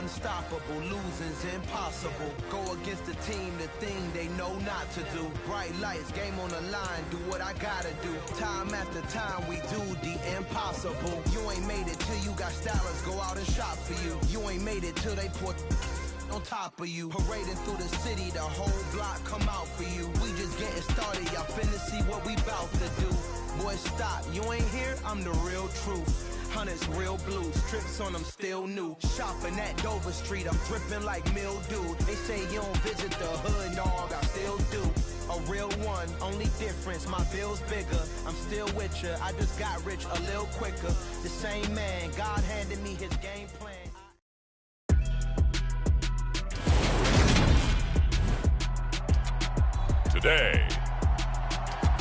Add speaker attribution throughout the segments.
Speaker 1: unstoppable, losing's impossible. Go against the team, the thing they know not to do. Bright lights, game on the line, do what I gotta do. Time after time, we do the impossible. You ain't made it till you got stylists go out and shop for you. You ain't made it till they put on top of you. Parading through the city, the whole block come out for you. We just getting started, y'all finna see what we bout to do. Boy, stop, you ain't here, I'm the real truth. Hunters, real blue, strips on them still new. Shopping at Dover Street, I'm dripping like mildew. They say you don't visit the hood, dog, I still do. A real one, only difference, my bill's bigger. I'm still with ya, I just got rich a little quicker. The same man, God handed me his game plan.
Speaker 2: Today,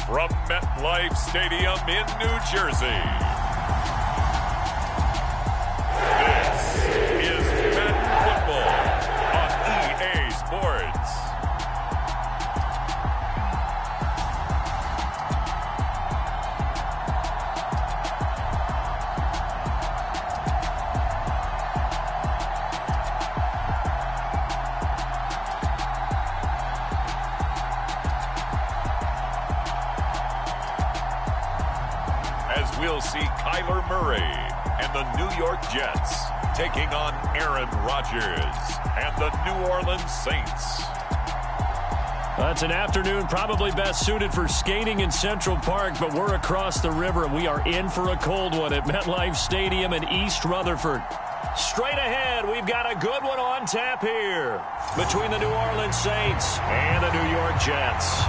Speaker 2: from MetLife Stadium in New Jersey, this is Met Football on EA Sports. As we'll see Kyler Murray and the New York Jets taking on Aaron Rodgers and the New Orleans Saints.
Speaker 3: That's an afternoon probably best suited for skating in Central Park, but we're across the river and we are in for a cold one at MetLife Stadium in East Rutherford. Straight ahead, we've got a good one on tap here between the New Orleans Saints and the New York Jets.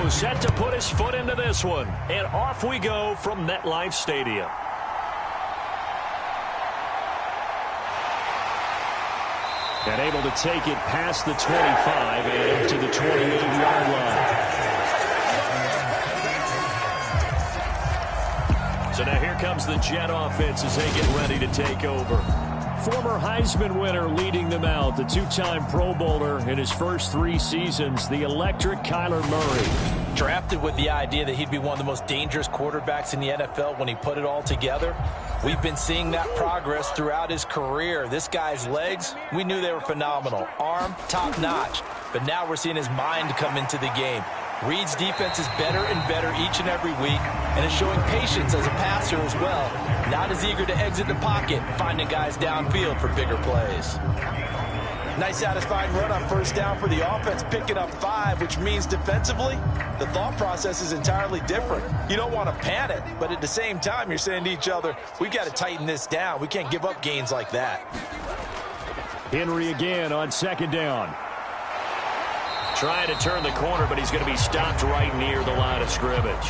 Speaker 3: Set to put his foot into this one. And off we go from MetLife Stadium. And able to take it past the 25 and up to the 28-yard line. So now here comes the Jet offense as they get ready to take over. Former Heisman winner leading them out, the two-time Pro Bowler in his first 3 seasons, the electric Kyler Murray.
Speaker 4: Drafted with the idea that he'd be one of the most dangerous quarterbacks in the NFL when he put it all together. We've been seeing that progress throughout his career. This guy's legs, we knew they were phenomenal. Arm, top-notch. But now we're seeing his mind come into the game. Reed's defense is better and better each and every week, and is showing patience as a passer as well. Not as eager to exit the pocket, finding guys downfield for bigger plays. Nice satisfying run on first down for the offense, picking up 5, which means defensively, the thought process is entirely different. You don't want to panic, but at the same time, you're saying to each other, we got to tighten this down. We can't give up gains like that.
Speaker 3: Henry again on second down. Trying to turn the corner, but he's going to be stopped right near the line of scrimmage.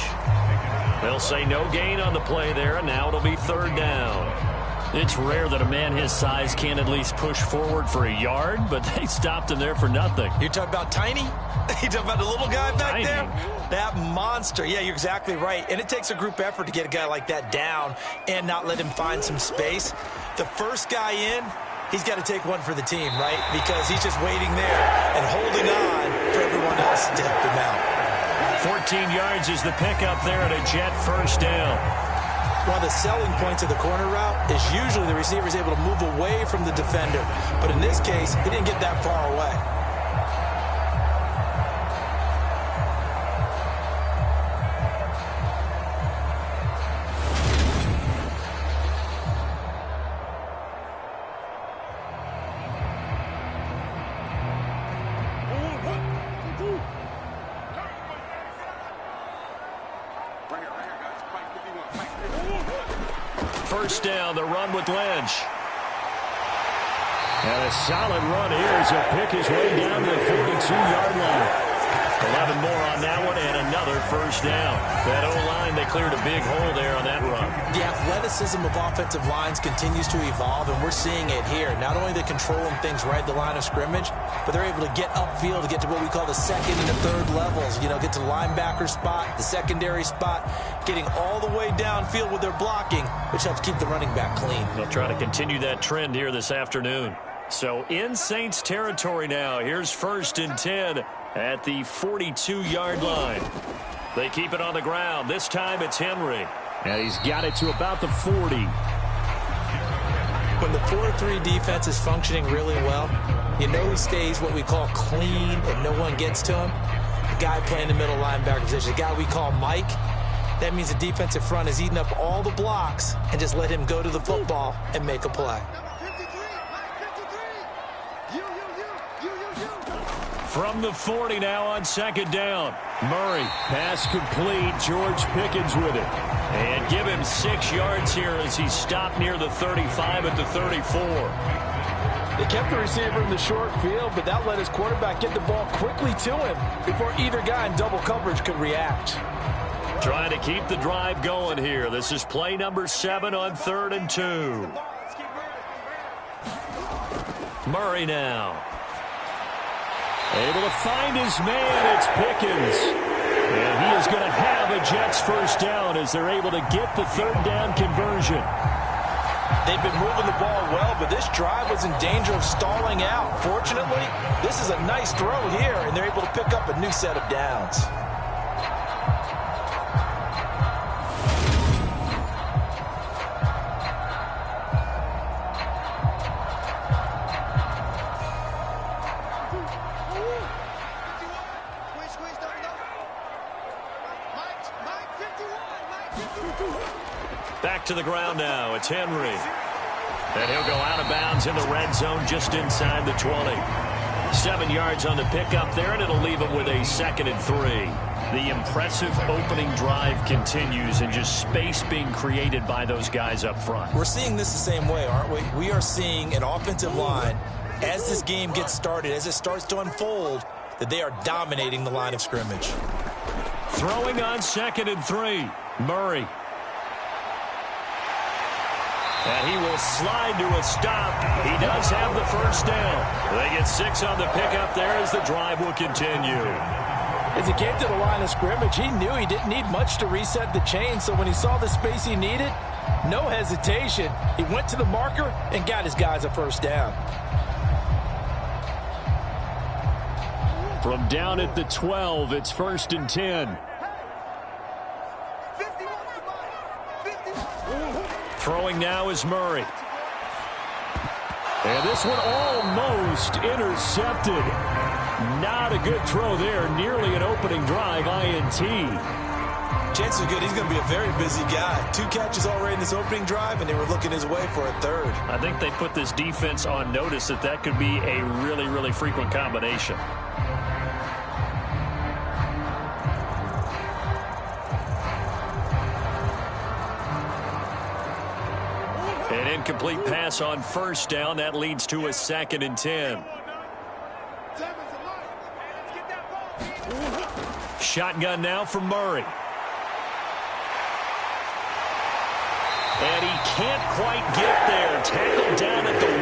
Speaker 3: They'll say no gain on the play there, and now it'll be third down. It's rare that a man his size can't at least push forward for a yard, but they stopped him there for nothing.
Speaker 4: You're talking about Tiny? You're talking about the little guy back there? That monster. Yeah, you're exactly right. And it takes a group effort to get a guy like that down and not let him find some space. The first guy in, he's got to take one for the team, right? Because he's just waiting there and holding on for everyone else to help him out.
Speaker 3: 14 yards is the pickup there at a Jet first down.
Speaker 4: One of the selling points of the corner route is usually the receiver is able to move away from the defender. But in this case, he didn't get that far away.
Speaker 3: First down, the run with Lynch. And a solid run here as he'll pick his way down to the 42-yard line. 11 more on that one, and another first down. That O-line, they cleared a big hole there on that run.
Speaker 4: The athleticism of offensive lines continues to evolve, and we're seeing it here. Not only are they controlling things right at the line of scrimmage, but they're able to get upfield to get to what we call the second and the third levels. You know, get to the linebacker spot, the secondary spot, getting all the way downfield with their blocking, which helps keep the running back clean.
Speaker 3: They'll try to continue that trend here this afternoon. So in Saints territory now. Here's 1st and 10 at the 42-yard line. They keep it on the ground. This time it's Henry.
Speaker 5: And he's got it to about the 40.
Speaker 4: When the 4-3 defense is functioning really well, you know who stays what we call clean and no one gets to him? The guy playing the middle linebacker position, the guy we call Mike. That means the defensive front is eating up all the blocks and just let him go to the football and make a play.
Speaker 3: From the 40 now on 2nd down. Murray, pass complete. George Pickens with it. And give him 6 yards here as he stopped near the 35 at the 34.
Speaker 4: They kept the receiver in the short field, but that let his quarterback get the ball quickly to him before either guy in double coverage could react.
Speaker 3: Trying to keep the drive going here. This is play number 7 on 3rd and 2. Murray now. Able to find his man. It's Pickens. And he is going to have a Jets first down as they're able to get the 3rd down conversion.
Speaker 4: They've been moving the ball well, but this drive was in danger of stalling out. Fortunately, this is a nice throw here, and they're able to pick up a new set of downs.
Speaker 3: Back to the ground now. It's Henry. And he'll go out of bounds in the red zone just inside the 20. 7 yards on the pickup there, and it'll leave him with a 2nd and 3. The impressive opening drive continues, and just space being created by those guys up front.
Speaker 4: We're seeing this the same way, aren't we? We are seeing an offensive line, as this game gets started, as it starts to unfold, that they are dominating the line of scrimmage.
Speaker 3: Throwing on 2nd and 3. Murray. And he will slide to a stop. He does have the first down. They get 6 on the pickup there as the drive will continue.
Speaker 4: As he came to the line of scrimmage, he knew he didn't need much to reset the chain, so when he saw the space he needed, no hesitation. He went to the marker and got his guys a first down.
Speaker 3: From down at the 12, it's 1st and 10. Throwing now is Murray. And this one almost intercepted. Not a good throw there. Nearly an opening drive INT.
Speaker 4: Chances are good he's going to be a very busy guy. 2 catches already in this opening drive, and they were looking his way for a 3rd.
Speaker 3: I think they put this defense on notice that that could be a really, really frequent combination. An incomplete pass on 1st down. That leads to a 2nd and 10. Shotgun now for Murray. And he can't quite get there. Tackled down at the 1.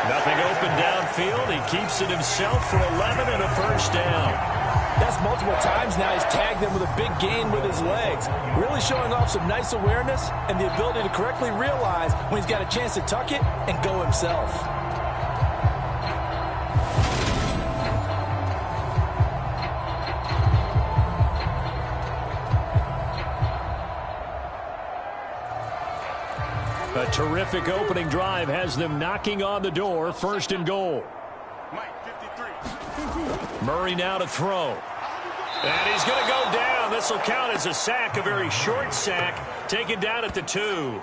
Speaker 3: Nothing open downfield. He keeps it himself for 11 and a first down.
Speaker 4: That's multiple times now he's tagged them with a big gain with his legs. Really showing off some nice awareness and the ability to correctly realize when he's got a chance to tuck it and go himself.
Speaker 3: A terrific opening drive has them knocking on the door. 1st and goal. Murray now to throw. And he's going to go down. This will count as a sack, a very short sack, taken down at the 2.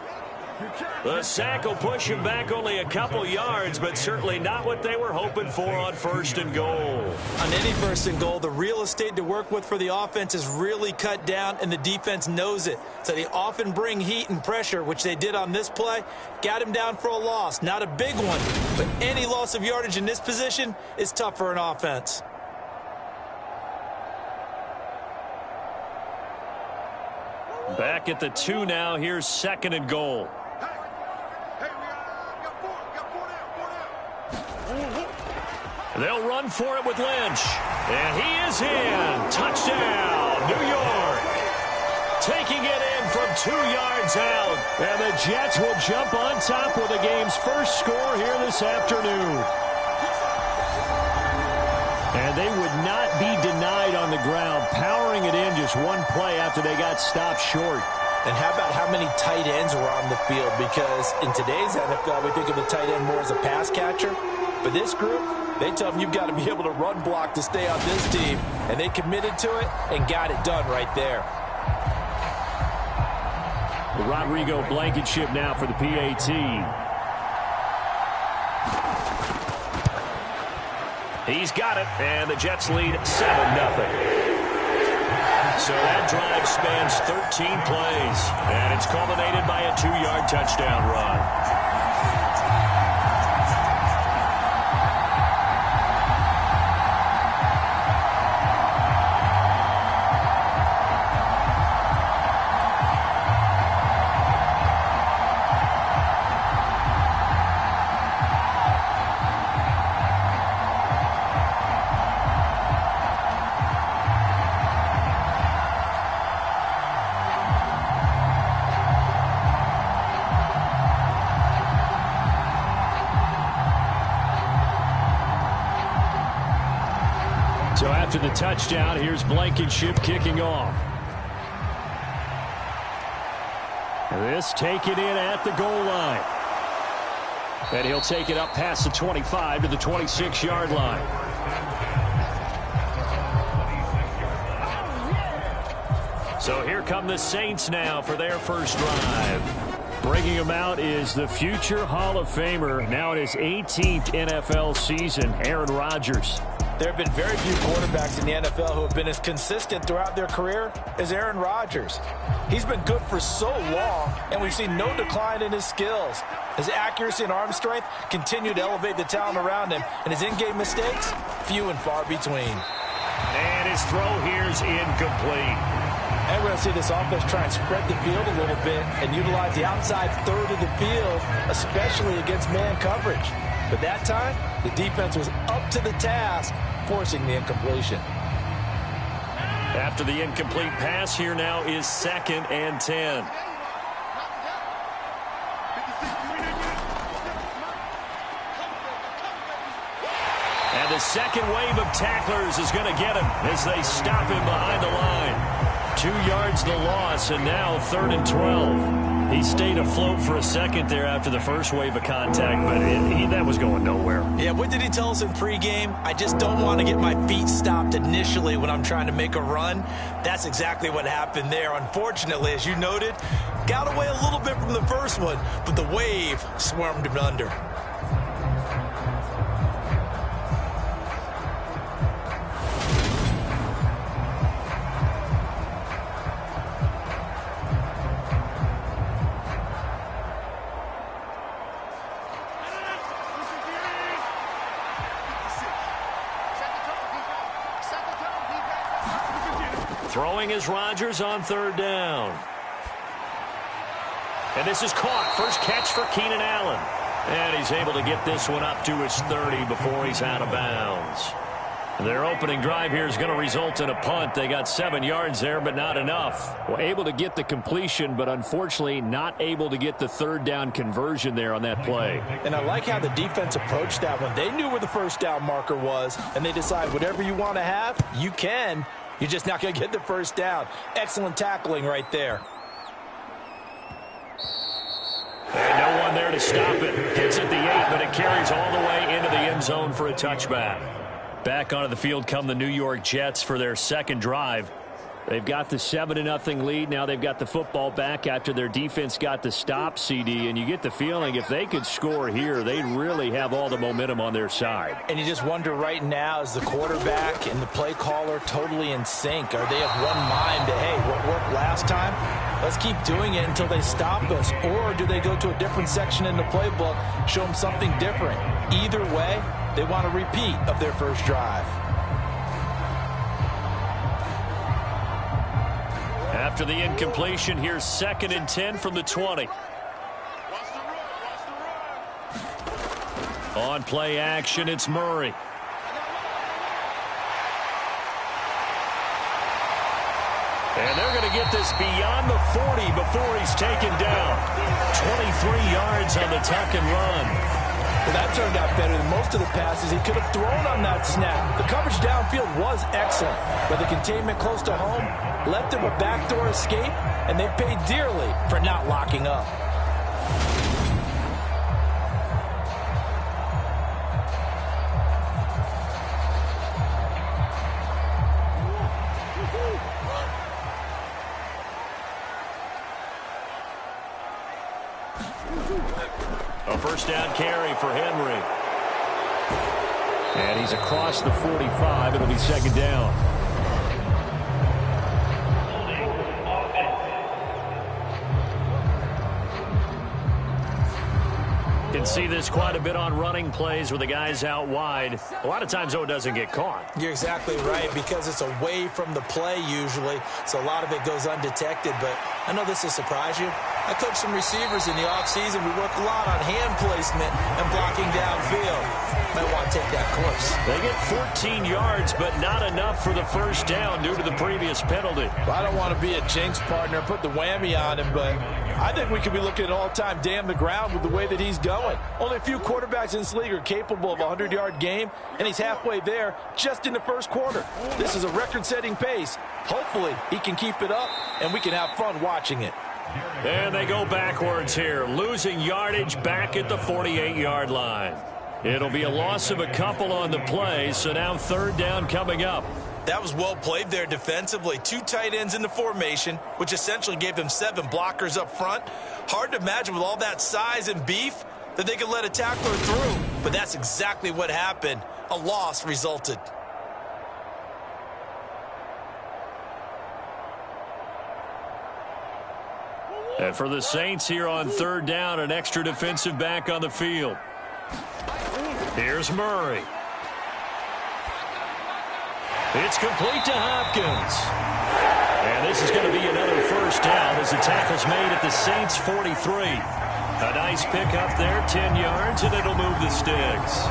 Speaker 3: The sack will push him back only a couple yards, but certainly not what they were hoping for on 1st and goal.
Speaker 4: On any 1st and goal, the real estate to work with for the offense is really cut down, and the defense knows it. So they often bring heat and pressure, which they did on this play. Got him down for a loss. Not a big one, but any loss of yardage in this position is tough for an offense.
Speaker 3: Back at the 2 now. Here's 2nd and goal. They'll run for it with Lynch. And he is in. Touchdown, New York. Taking it in from 2 yards out. And the Jets will jump on top with the game's first score here this afternoon. And they would not be denied on the ground, powering it in just one play after they got stopped short.
Speaker 4: And how about how many tight ends were on the field? Because in today's NFL, we think of the tight end more as a pass catcher. But this group, they tell them you've got to be able to run block to stay on this team. And they committed to it and got it done right there.
Speaker 3: The Rodrigo Blankenship now for the PAT. He's got it, and the Jets lead 7-0. So that drive spans 13 plays, and it's culminated by a 2-yard touchdown run. So after the touchdown, here's Blankenship kicking off. This taken in at the goal line. And he'll take it up past the 25 to the 26-yard line. So here come the Saints now for their first drive. Bringing him out is the future Hall of Famer, now in his 18th NFL season, Aaron Rodgers.
Speaker 4: There have been very few quarterbacks in the NFL who have been as consistent throughout their career as Aaron Rodgers. He's been good for so long, and we've seen no decline in his skills. His accuracy and arm strength continue to elevate the talent around him, and his in-game mistakes, few and far between.
Speaker 3: And his throw here's incomplete.
Speaker 4: And we're going to see this offense try and spread the field a little bit and utilize the outside third of the field, especially against man coverage. But that time, the defense was up to the task, forcing the incompletion.
Speaker 3: After the incomplete pass, here now is 2nd and 10. And the second wave of tacklers is going to get him as they stop him behind the line. 2 yards the loss, and now 3rd and 12. He stayed afloat for a second there after the first wave of contact, but that was going nowhere.
Speaker 4: Yeah, what did he tell us in pregame? I just don't want to get my feet stopped initially when I'm trying to make a run. That's exactly what happened there. Unfortunately, as you noted, got away a little bit from the first one, but the wave swarmed him under.
Speaker 3: Throwing is Rodgers on 3rd down. And this is caught. First catch for Keenan Allen. And he's able to get this one up to his 30 before he's out of bounds. Their opening drive here is going to result in a punt. They got 7 yards there, but not enough. Well, able to get the completion, but unfortunately not able to get the 3rd down conversion there on that play.
Speaker 4: And I like how the defense approached that one. They knew where the 1st down marker was, and they decide whatever you want to have, you can. You're just not going to get the 1st down. Excellent tackling right there.
Speaker 3: And no one there to stop it. Hits at the 8, but it carries all the way into the end zone for a touchback. Back onto the field come the New York Jets for their 2nd drive. They've got the 7-0 lead. Now they've got the football back after their defense got the stop, CD. And you get the feeling if they could score here, they'd really have all the momentum on their side.
Speaker 4: And you just wonder right now, is the quarterback and the play caller totally in sync? Are they of one mind that, hey, what worked last time? Let's keep doing it until they stop us. Or do they go to a different section in the playbook, show them something different? Either way, they want a repeat of their first drive.
Speaker 3: After the incompletion, here's 2nd and 10 from the 20. On play action, it's Murray. And they're going to get this beyond the 40 before he's taken down. 23 yards on the tuck and run.
Speaker 4: Well, that turned out better than most of the passes he could have thrown on that snap. The coverage downfield was excellent, but the containment close to home left him a backdoor escape, and they paid dearly for not locking up.
Speaker 3: A first down carry for Henry. And he's across the 45. It'll be 2nd down. Can see this quite a bit on running plays where the guy's out wide. A lot of times, though, it doesn't get caught.
Speaker 4: You're exactly right, because it's away from the play usually, so a lot of it goes undetected. But I know this will surprise you. I coach some receivers in the offseason. We work a lot on hand placement and blocking downfield. Might want to take that course.
Speaker 3: They get 14 yards, but not enough for the first down due to the previous penalty.
Speaker 4: Well, I don't want to be a jinx partner, put the whammy on him, but I think we could be looking at all-time damn the ground with the way that he's going. Only a few quarterbacks in this league are capable of a 100-yard game, and he's halfway there just in the first quarter. This is a record-setting pace. Hopefully, he can keep it up, and we can have fun watching it.
Speaker 3: And they go backwards here, losing yardage back at the 48-yard line. It'll be a loss of a couple on the play, so now 3rd down coming up.
Speaker 4: That was well played there defensively. 2 tight ends in the formation, which essentially gave them 7 blockers up front. Hard to imagine with all that size and beef that they could let a tackler through, but that's exactly what happened. A loss resulted.
Speaker 3: And for the Saints here on 3rd down, an extra defensive back on the field. Here's Murray. It's complete to Hopkins. And this is going to be another first down as the tackle's made at the Saints' 43. A nice pick up there, 10 yards, and it'll move the sticks.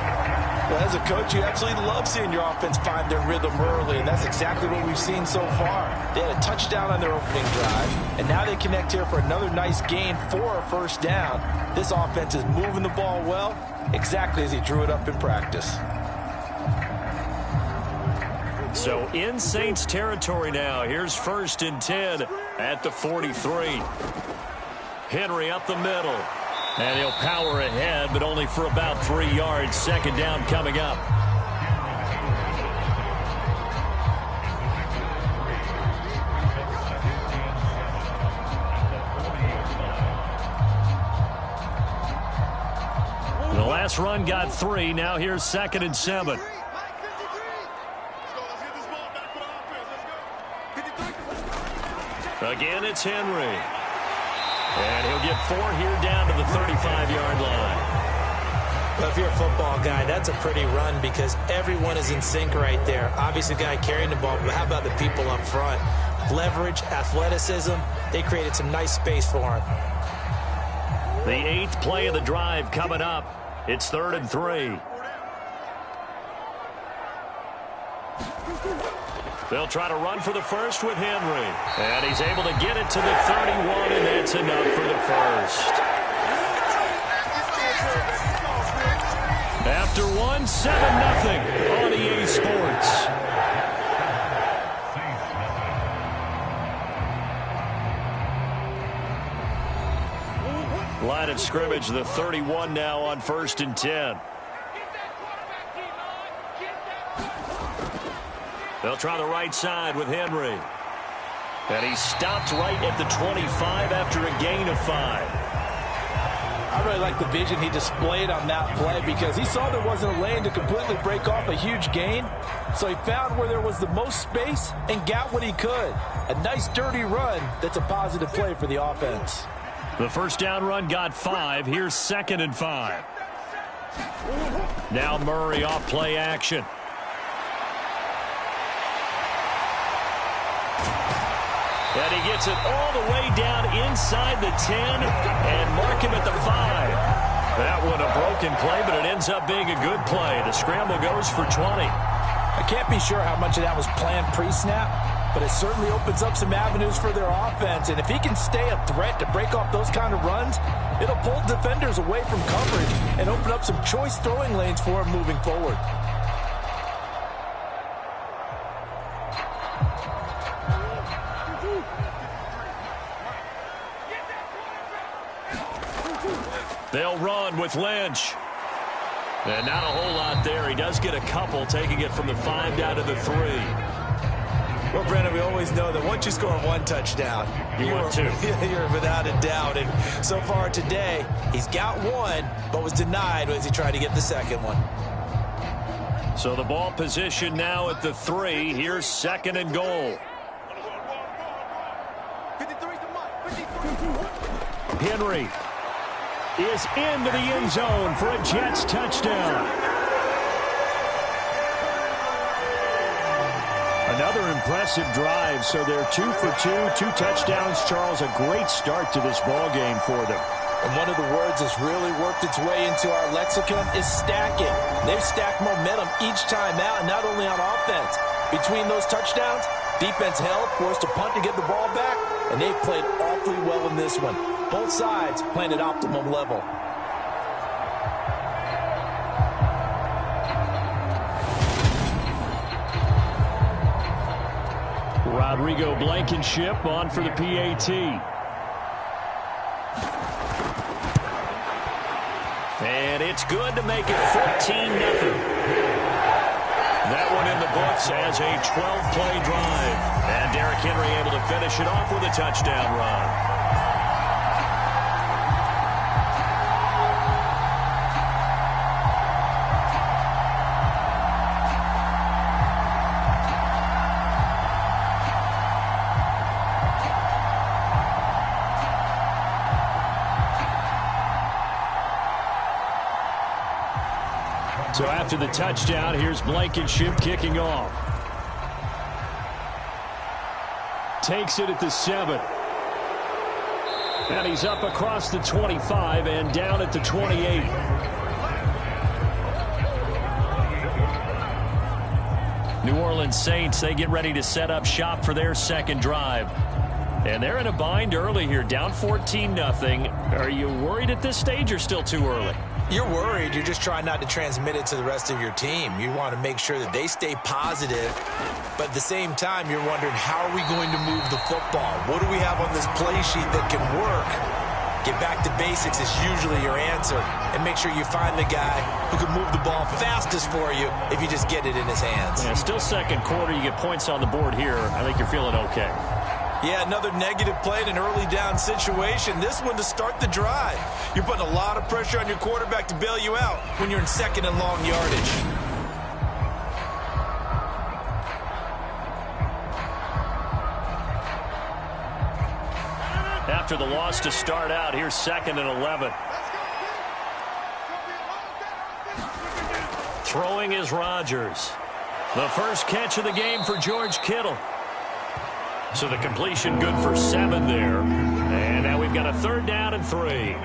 Speaker 4: Well, as a coach, you absolutely love seeing your offense find their rhythm early, and that's exactly what we've seen so far. They had a touchdown on their opening drive, and now they connect here for another nice gain for a first down. This offense is moving the ball well, exactly as he drew it up in practice.
Speaker 3: So in Saints territory now, here's 1st and 10 at the 43. Henry up the middle. And he'll power ahead, but only for about 3 yards. 2nd down coming up. The last run got 3. Now here's 2nd and 7. Again, it's Henry. And he'll get 4 here down to the 35-yard line.
Speaker 4: Well, if you're a football guy, that's a pretty run because everyone is in sync right there. Obviously, the guy carrying the ball, but how about the people up front? Leverage, athleticism, they created some nice space for him.
Speaker 3: The 8th play of the drive coming up. It's 3rd and 3. They'll try to run for the first with Henry. And he's able to get it to the 31, and that's enough for the first. After 1, 7-0 on EA Sports. Line of scrimmage, the 31 now on 1st and 10. They'll try the right side with Henry. And he stopped right at the 25 after a gain of 5.
Speaker 4: I really like the vision he displayed on that play because he saw there wasn't a lane to completely break off a huge gain. So he found where there was the most space and got what he could. A nice dirty run that's a positive play for the offense.
Speaker 3: The first down run got 5. Here's 2nd and 5. Now Murray off play action. And he gets it all the way down inside the 10 and mark him at the 5. That one a broken play, but it ends up being a good play. The scramble goes for 20.
Speaker 4: I can't be sure how much of that was planned pre-snap, but it certainly opens up some avenues for their offense. And if he can stay a threat to break off those kind of runs, it'll pull defenders away from coverage and open up some choice throwing lanes for him moving forward.
Speaker 3: They'll run with Lynch. And not a whole lot there. He does get a couple, taking it from the 5 down to the 3.
Speaker 4: Well, Brandon, we always know that once you score one touchdown,
Speaker 3: you're
Speaker 4: without a doubt. And so far today, he's got one, but was denied as he tried to get the second one.
Speaker 3: So the ball position now at the 3. Here's 2nd and goal. Henry is into the end zone for a Jets touchdown. Another impressive drive, so they're 2 for 2, 2 touchdowns. Charles, a great start to this ball game for them.
Speaker 4: And one of the words that's really worked its way into our lexicon is stacking. They've stacked momentum each time out, and not only on offense. Between those touchdowns, defense held, forced to punt to get the ball back, and they've played awfully well in this one. Both sides playing at optimum level.
Speaker 3: Rodrigo Blankenship on for the PAT. And it's good to make it 14-0. That one in the books as a 12-play drive. And Derrick Henry able to finish it off with a touchdown run. So after the touchdown, here's Blankenship kicking off. Takes it at the 7. And he's up across the 25 and down at the 28. New Orleans Saints, they get ready to set up shop for their second drive. And they're in a bind early here, down 14-0. Are you worried at this stage or still too early?
Speaker 4: You're worried. You're just trying not to transmit it to the rest of your team. You want to make sure that they stay positive. But at the same time, you're wondering, how are we going to move the football? What do we have on this play sheet that can work? Get back to basics is usually your answer. And make sure you find the guy who can move the ball fastest for you if you just get it in his hands.
Speaker 3: Yeah, still second quarter. You get points on the board here. I think you're feeling okay.
Speaker 4: Yeah, another negative play in an early down situation. This one to start the drive. You're putting a lot of pressure on your quarterback to bail you out when you're in second and long yardage.
Speaker 3: After the loss to start out, here's 2nd and 11. Throwing is Rodgers. The first catch of the game for George Kittle. So the completion good for 7 there. And now we've got a 3rd down and 3.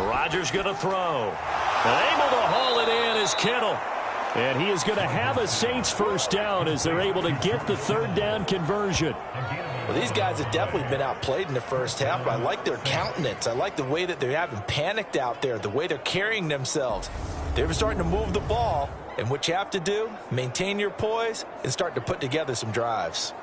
Speaker 3: Rodgers going to throw. And able to haul it in is Kittle. And he is going to have a Saints first down as they're able to get the 3rd down conversion.
Speaker 4: Well, these guys have definitely been outplayed in the first half, but I like their countenance. I like the way that they haven't panicked out there, the way they're carrying themselves. They're starting to move the ball, and what you have to do, maintain your poise and start to put together some drives.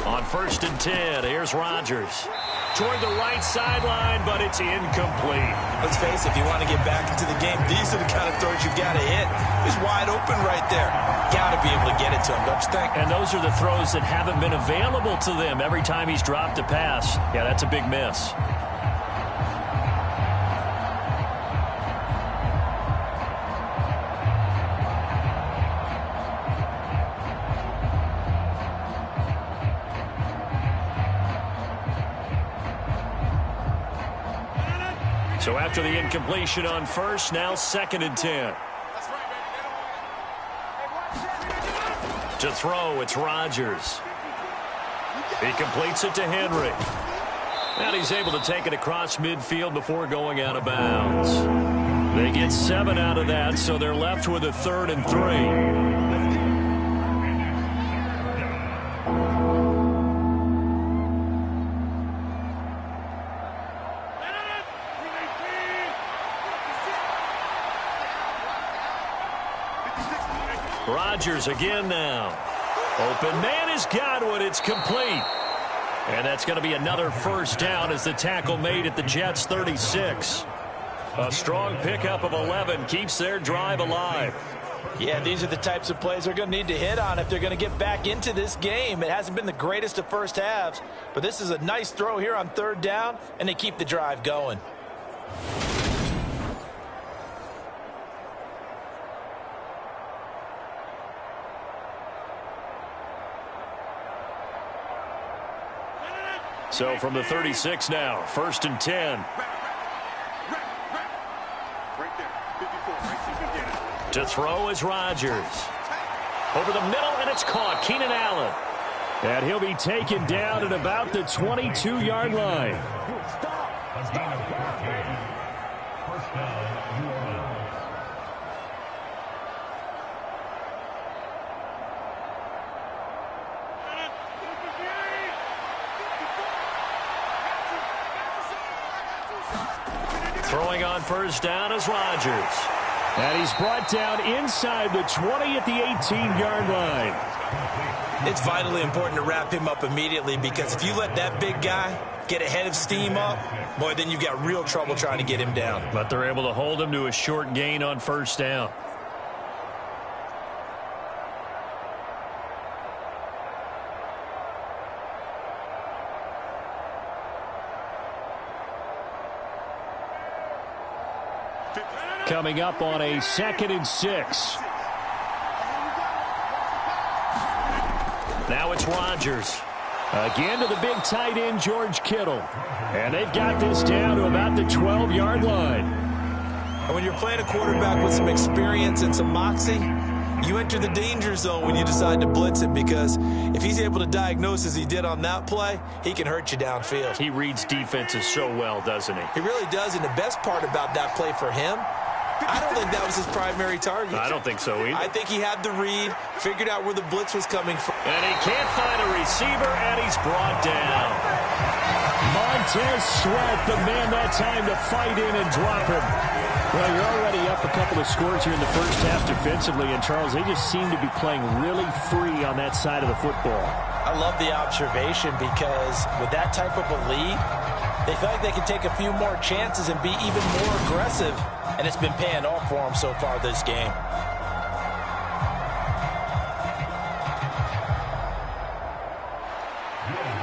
Speaker 3: On 1st and 10, here's Rodgers. Toward the right sideline, but it's incomplete.
Speaker 4: Let's face it, if you want to get back into the game, these are the kind of throws you've got to hit. He's wide open right there. Got to be able to get it to him, don't you think?
Speaker 3: And those are the throws that haven't been available to them every time he's dropped a pass. Yeah, that's a big miss. So after the incompletion on first, now 2nd and 10. To throw, it's Rodgers. He completes it to Henry. And he's able to take it across midfield before going out of bounds. They get 7 out of that, so they're left with a 3rd and 3. Rodgers again now. Open man is Godwin. It's complete. And that's going to be another first down as the tackle made at the Jets' 36. A strong pickup of 11 keeps their drive alive.
Speaker 4: Yeah, these are the types of plays they're going to need to hit on if they're going to get back into this game. It hasn't been the greatest of first halves, but this is a nice throw here on 3rd down, and they keep the drive going.
Speaker 3: So from the 36 now, 1st and 10. To throw is Rodgers. Over the middle, and it's caught. Keenan Allen. And he'll be taken down at about the 22-yard line. Throwing on first down is Rodgers. And he's brought down inside the 20 at the 18-yard line.
Speaker 4: It's vitally important to wrap him up immediately, because if you let that big guy get ahead of steam up, boy, then you've got real trouble trying to get him down.
Speaker 3: But they're able to hold him to a short gain on first down. Coming up on a 2nd and 6. Now it's Rodgers. Again to the big tight end, George Kittle. And they've got this down to about the 12-yard line.
Speaker 4: And when you're playing a quarterback with some experience and some moxie, you enter the danger zone when you decide to blitz him, because if he's able to diagnose as he did on that play, he can hurt you downfield.
Speaker 3: He reads defenses so well, doesn't he?
Speaker 4: He really does, and the best part about that play for him, I don't think that was his primary target.
Speaker 3: I don't think so either.
Speaker 4: I think he had the read, figured out where the blitz was coming from.
Speaker 3: And he can't find a receiver, and he's brought down.
Speaker 5: Montez Sweat, the man that time to fight in and drop him. Well, you're already up a couple of scores here in the first half defensively, and Charles, they just seem to be playing really free on that side of the football.
Speaker 4: I love the observation, because with that type of a lead, they feel like they can take a few more chances and be even more aggressive, and it's been paying off for them so far this game.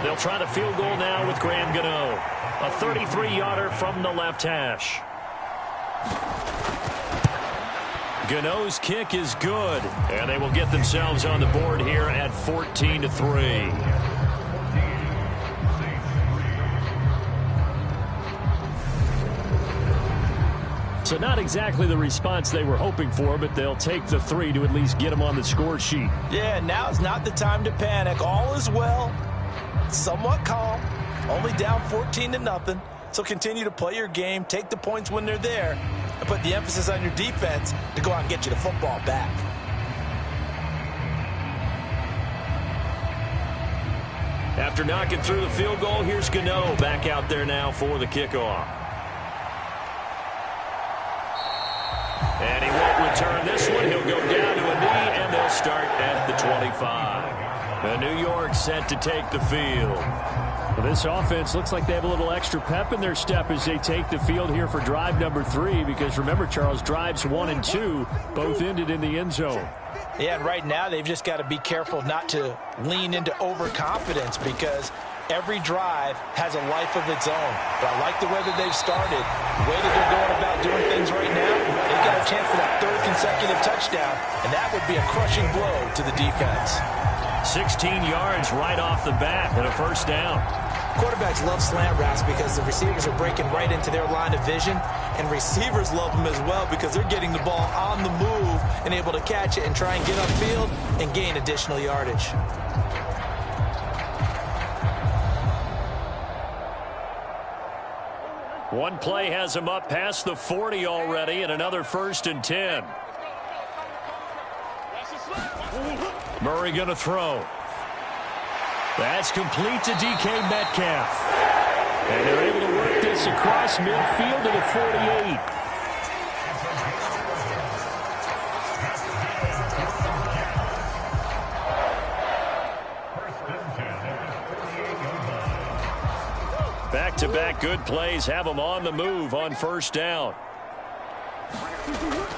Speaker 3: They'll try the field goal now with Graham Gano. A 33-yarder from the left hash. Gano's kick is good, and they will get themselves on the board here at 14-3. So not exactly the response they were hoping for, but they'll take the 3 to at least get them on the score sheet.
Speaker 4: Yeah, now's not the time to panic. All is well. Somewhat calm. Only down 14-0. So continue to play your game, take the points when they're there, and put the emphasis on your defense to go out and get you the football back.
Speaker 3: After knocking through the field goal, here's Gano back out there now for the kickoff. And he won't return this one. He'll go down to a knee, and they'll start at the 25. The New York set to take the field.
Speaker 5: Well, this offense looks like they have a little extra pep in their step as they take the field here for drive number 3, because remember, Charles, drives 1 and 2 both ended in the end zone.
Speaker 4: Yeah, and right now they've just got to be careful not to lean into overconfidence because every drive has a life of its own. But I like the way that they've started, the way that they're going about doing things right now. They've got a chance for that 3rd consecutive touchdown, and that would be a crushing blow to the defense.
Speaker 3: 16 yards right off the bat and a first down.
Speaker 4: Quarterbacks love slant routes because the receivers are breaking right into their line of vision, and receivers love them as well because they're getting the ball on the move and able to catch it and try and get upfield and gain additional yardage.
Speaker 3: One play has him up past the 40 already, and another 1st and 10. Murray going to throw. That's complete to DK Metcalf. And they're able to work this across midfield to the 48. Back-to-back good plays have them on the move on first down.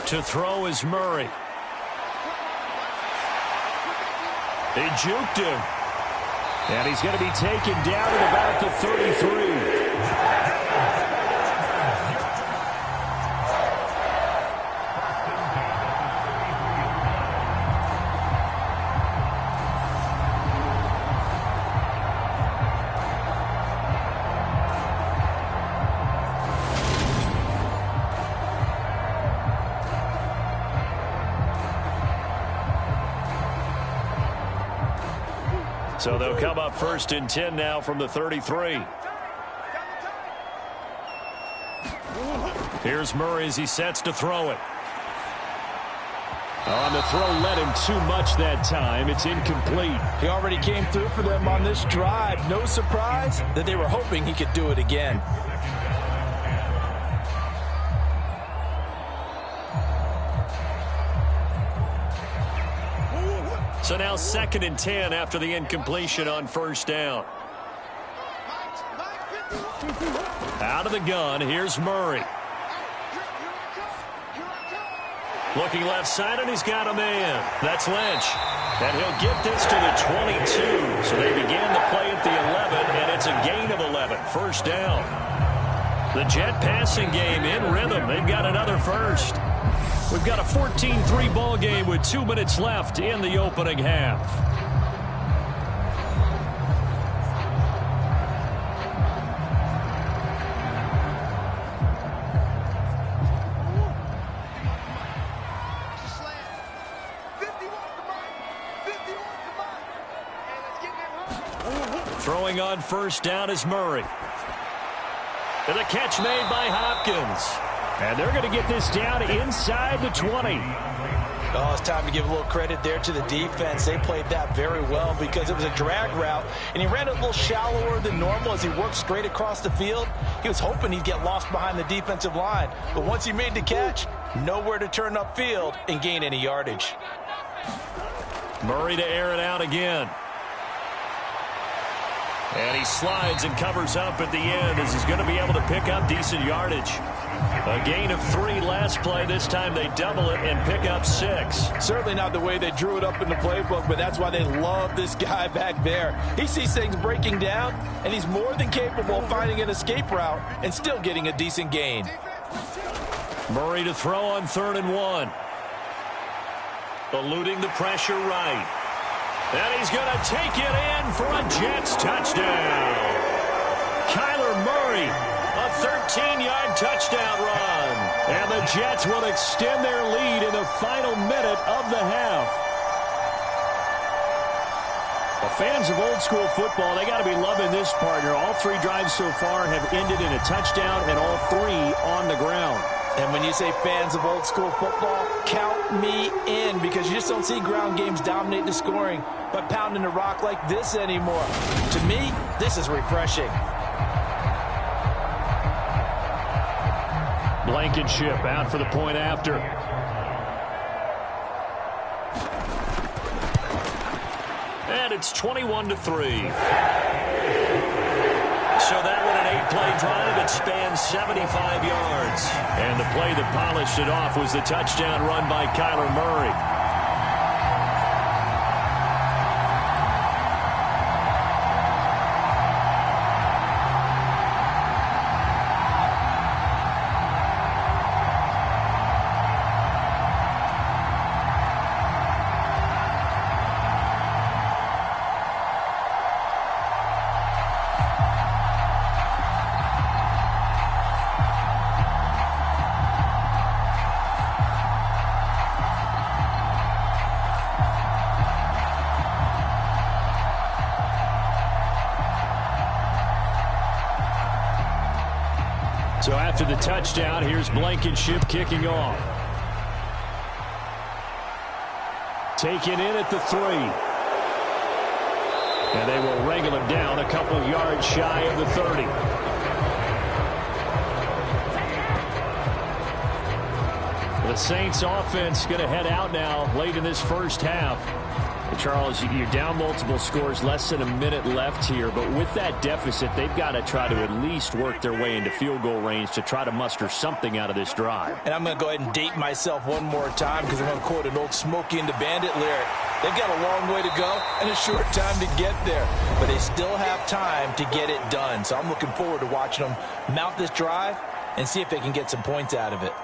Speaker 3: To throw is Murray. They juked him. And he's going to be taken down at about the 33. So they'll come up 1st and 10 now from the 33. Here's Murray as he sets to throw it. On the throw, led him too much that time. It's incomplete.
Speaker 4: He already came through for them on this drive. No surprise that they were hoping he could do it again.
Speaker 3: So now 2nd and 10 after the incompletion on first down. Out of the gun, here's Murray. Looking left side, and he's got a man. That's Lynch. And he'll get this to the 22. So they began the play at the 11, and it's a gain of 11. First down. The Jet passing game in rhythm. They've got another first. We've got a 14-3 ball game with 2 minutes left in the opening half. Throwing on first down is Murray. And the catch made by Hopkins. And they're going to get this down inside the 20.
Speaker 4: Oh, it's time to give a little credit there to the defense. They played that very well because it was a drag route, and he ran it a little shallower than normal as he worked straight across the field. He was hoping he'd get lost behind the defensive line. But once he made the catch, nowhere to turn upfield and gain any yardage.
Speaker 3: Murray to air it out again. And he slides and covers up at the end as he's going to be able to pick up decent yardage. A gain of 3 last play. This time they double it and pick up 6.
Speaker 4: Certainly not the way they drew it up in the playbook, but that's why they love this guy back there. He sees things breaking down, and he's more than capable of finding an escape route and still getting a decent gain.
Speaker 3: Murray to throw on 3rd and 1. Eluding the pressure right. And he's going to take it in for a Jets touchdown. Kyler Murray, a 13-yard touchdown run. And the Jets will extend their lead in the final minute of the half. Well, fans of old school football, they got to be loving this partner. All 3 drives so far have ended in a touchdown, and all 3 on the ground.
Speaker 4: And when you say fans of old school football, count me in, because you just don't see ground games dominate the scoring by pounding the rock like this anymore. To me, this is refreshing.
Speaker 3: Blankenship out for the point after. And it's 21-3. So that went an 8-play drive that spans 75 yards. And the play that polished it off was the touchdown run by Kyler Murray.
Speaker 5: So after the touchdown, here's Blankenship kicking off. Taken in at the 3. And they will wrangle him down a couple yards shy of the 30. The Saints offense going to head out now late in this first half. Charles, you're down multiple scores, less than a minute left here, but with that deficit, they've got to try to at least work their way into field goal range to try to muster something out of this drive.
Speaker 4: And I'm going to go ahead and date myself one more time because I'm going to quote an old Smokey and the Bandit lyric. They've got a long way to go and a short time to get there, but they still have time to get it done. So I'm looking forward to watching them mount this drive and see if they can get some points out of it.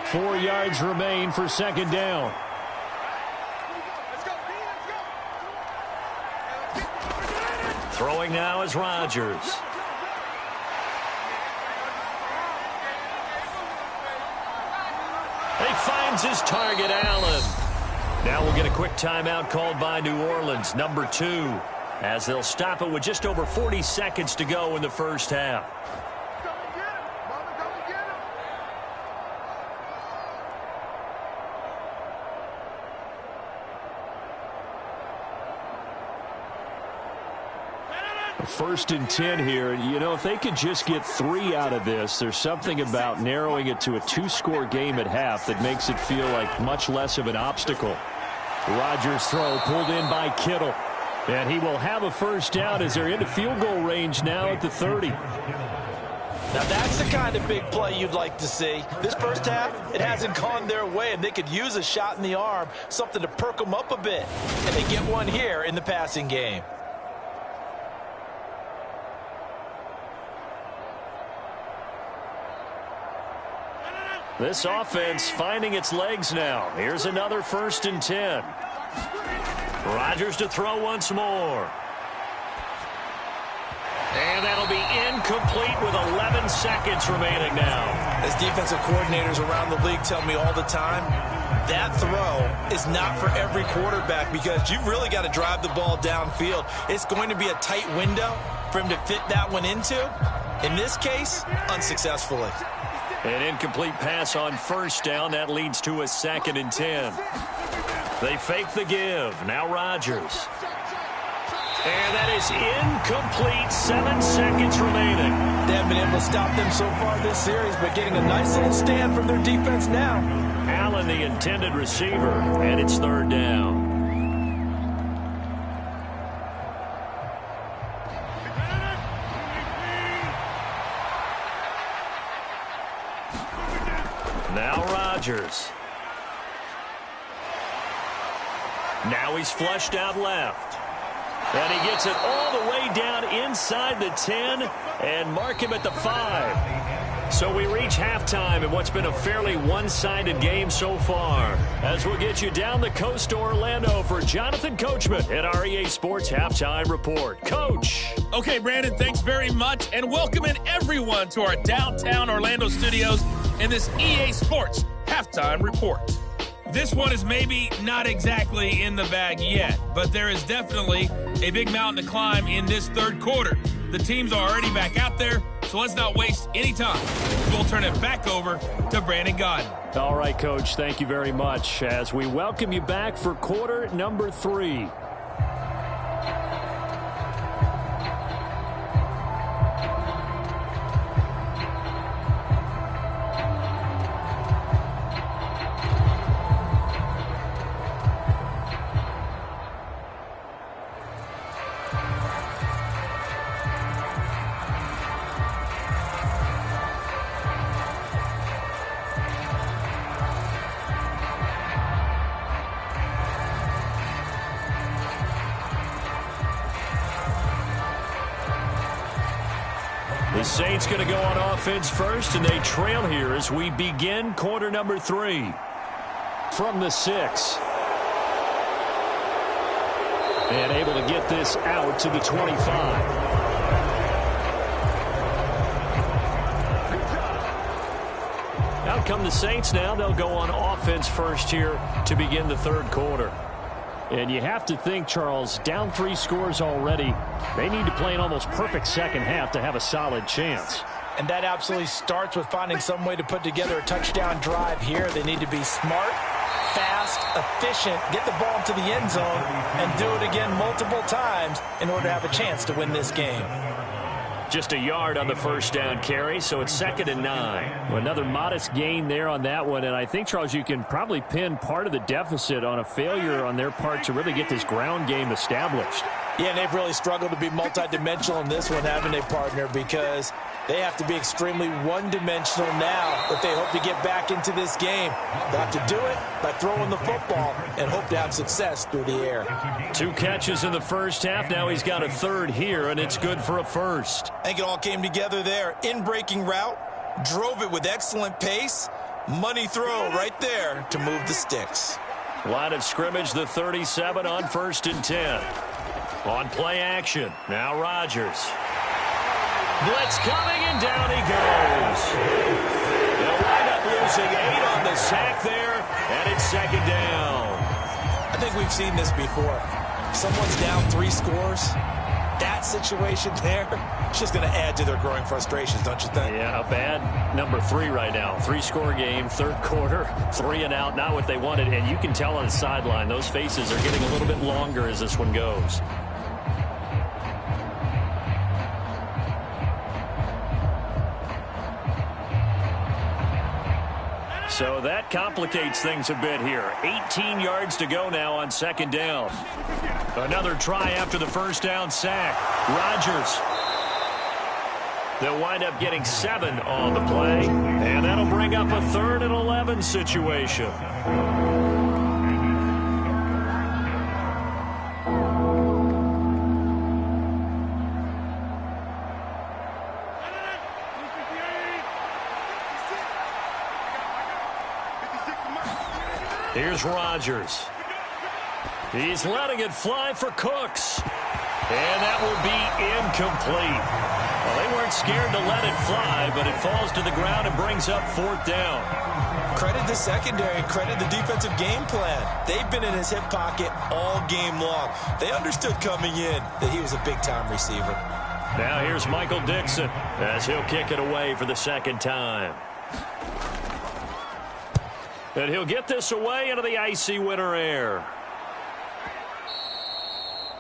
Speaker 5: Four yards remain for second down.
Speaker 3: Throwing now is Rodgers. He finds his target, Allen. Now we'll get a quick timeout called by New Orleans, number 2, as they'll stop it with just over 40 seconds to go in the first half.
Speaker 5: First and 10 here. You know, if they could just get 3 out of this, there's something about narrowing it to a 2-score game at half that makes it feel like much less of an obstacle. Rodgers' throw pulled in by Kittle. And he will have a first down as they're into field goal range now at the 30.
Speaker 4: Now that's the kind of big play you'd like to see. This first half, it hasn't gone their way, and they could use a shot in the arm, something to perk them up a bit. And they get one here in the passing game.
Speaker 5: This offense finding its legs now. Here's another first and 10.
Speaker 3: Rodgers to throw once more. And that'll be incomplete with 11 seconds remaining now.
Speaker 4: As defensive coordinators around the league tell me all the time, that throw is not for every quarterback because you've really got to drive the ball downfield. It's going to be a tight window for him to fit that one into. In this case, unsuccessfully.
Speaker 3: An incomplete pass on first down. That leads to a 2nd and 10. They fake the give. Now Rodgers. And that is incomplete. 7 seconds remaining.
Speaker 4: They haven't been able to stop them so far this series, but getting a nice little stand from their defense now.
Speaker 3: Allen, the intended receiver, and it's 3rd down. Now Rodgers. Now he's flushed out left. And he gets it all the way down inside the 10 and mark him at the 5. So we reach halftime in what's been a fairly one-sided game so far. As we'll get you down the coast to Orlando for Jonathan Coachman at our EA Sports Halftime Report. Coach.
Speaker 6: Okay, Brandon, thanks very much. And welcome in everyone to our downtown Orlando studios in this EA Sports Halftime Report. This one is maybe not exactly in the bag yet, but there is definitely a big mountain to climb in this third quarter. The teams are already back out there, so let's not waste any time. We'll turn it back over to Brandon Godden.
Speaker 5: All right, Coach, thank you very much as we welcome you back for quarter number 3. The Saints going to go on offense first, and they trail here as we begin quarter number 3. From the 6. And able to get this out to the 25. Now
Speaker 3: out come the Saints now. They'll go on offense first here to begin the third quarter.
Speaker 5: And you have to think, Charles, down 3 scores already. They need to play an almost perfect second half to have a solid chance.
Speaker 4: And that absolutely starts with finding some way to put together a touchdown drive here. They need to be smart, fast, efficient, get the ball into the end zone, and do it again multiple times in order to have a chance to win this game.
Speaker 3: Just a yard on the first down carry, so it's 2nd and 9.
Speaker 5: Well, another modest gain there on that one, and I think, Charles, you can probably pin part of the deficit on a failure on their part to really get this ground game established.
Speaker 4: Yeah, and they've really struggled to be multidimensional in this one, haven't they, partner? Because they have to be extremely one-dimensional now if they hope to get back into this game. They have to do it by throwing the football and hope to have success through the air.
Speaker 3: 2 catches in the first half. Now he's got a third here, and it's good for a first.
Speaker 4: I think it all came together there. In-breaking route, drove it with excellent pace. Money throw right there to move the sticks.
Speaker 3: Line of scrimmage, the 37 on 1st and 10. On play action, now Rodgers. Blitz coming, and down he goes. They'll wind up losing 8 on the sack there, and it's 2nd down.
Speaker 4: I think we've seen this before. If someone's down 3 scores, that situation there, it's just going to add to their growing frustrations, don't you think?
Speaker 3: Yeah, a bad number 3 right now. 3-score game, third quarter, 3 and out, not what they wanted. And you can tell on the sideline, those faces are getting a little bit longer as this one goes. So that complicates things a bit here. 18 yards to go now on 2nd down. Another try after the first down sack. Rodgers. They'll wind up getting 7 on the play, and that'll bring up a 3rd and 11 situation. Here's Rodgers. He's letting it fly for Cooks. And that will be incomplete. Well, they weren't scared to let it fly, but it falls to the ground and brings up 4th down.
Speaker 4: Credit the secondary, credit the defensive game plan. They've been in his hip pocket all game long. They understood coming in that he was a big-time receiver.
Speaker 3: Now here's Michael Dixon as he'll kick it away for the 2nd time. And he'll get this away into the icy winter air.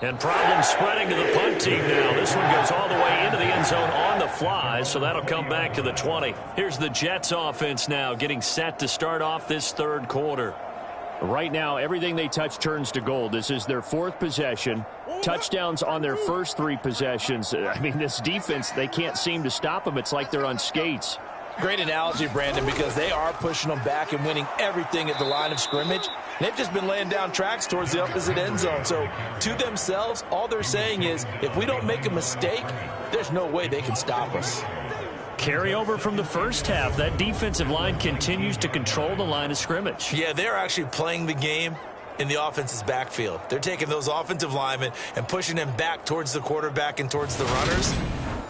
Speaker 3: And problems spreading to the punt team now. This one goes all the way into the end zone on the fly, so that'll come back to the 20. Here's the Jets offense now getting set to start off this third quarter.
Speaker 5: Right now, everything they touch turns to gold. This is their 4th possession. Touchdowns on their first 3 possessions. I mean, this defense, they can't seem to stop them. It's like they're on skates.
Speaker 4: Great analogy, Brandon, because they are pushing them back and winning everything at the line of scrimmage. They've just been laying down tracks towards the opposite end zone. So to themselves, all they're saying is, if we don't make a mistake, there's no way they can stop us.
Speaker 3: Carry over from the first half. That defensive line continues to control the line of scrimmage.
Speaker 4: Yeah, they're actually playing the game in the offense's backfield. They're taking those offensive linemen and pushing them back towards the quarterback and towards the runners.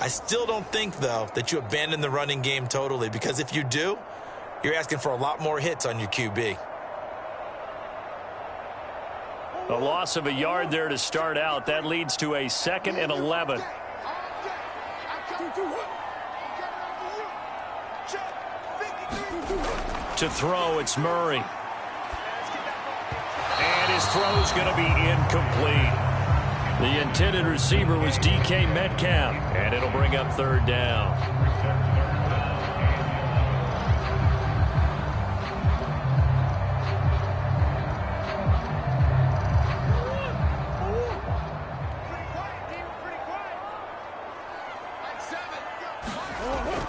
Speaker 4: I still don't think, though, that you abandon the running game totally, because if you do, you're asking for a lot more hits on your QB.
Speaker 3: A loss of a yard there to start out. That leads to a 2nd and 11. To throw, it's Murray. And his throw's going to be incomplete. The intended receiver was DK Metcalf, and it'll bring up 3rd down.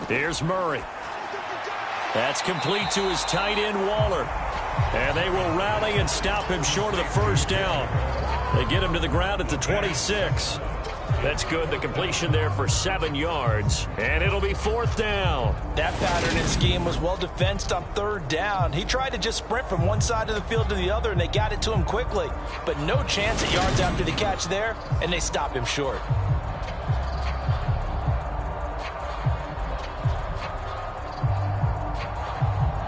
Speaker 3: Here's Murray. That's complete to his tight end, Waller. And they will rally and stop him short of the first down. They get him to the ground at the 26. That's good. The completion there for 7 yards. And it'll be 4th down.
Speaker 4: That pattern and scheme was well defensed on 3rd down. He tried to just sprint from one side of the field to the other, and they got it to him quickly. But no chance at yards after the catch there, and they stop him short.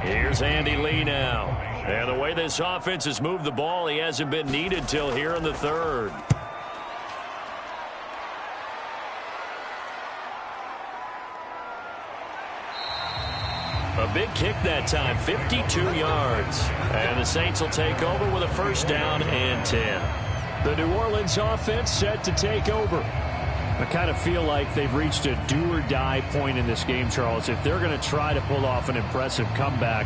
Speaker 3: Here's Andy Lee now. And the way this offense has moved the ball, he hasn't been needed till here in the third. A big kick that time, 52 yards. And the Saints will take over with a first down and 10.
Speaker 5: The New Orleans offense set to take over. I kind of feel like they've reached a do-or-die point in this game, Charles. If they're going to try to pull off an impressive comeback,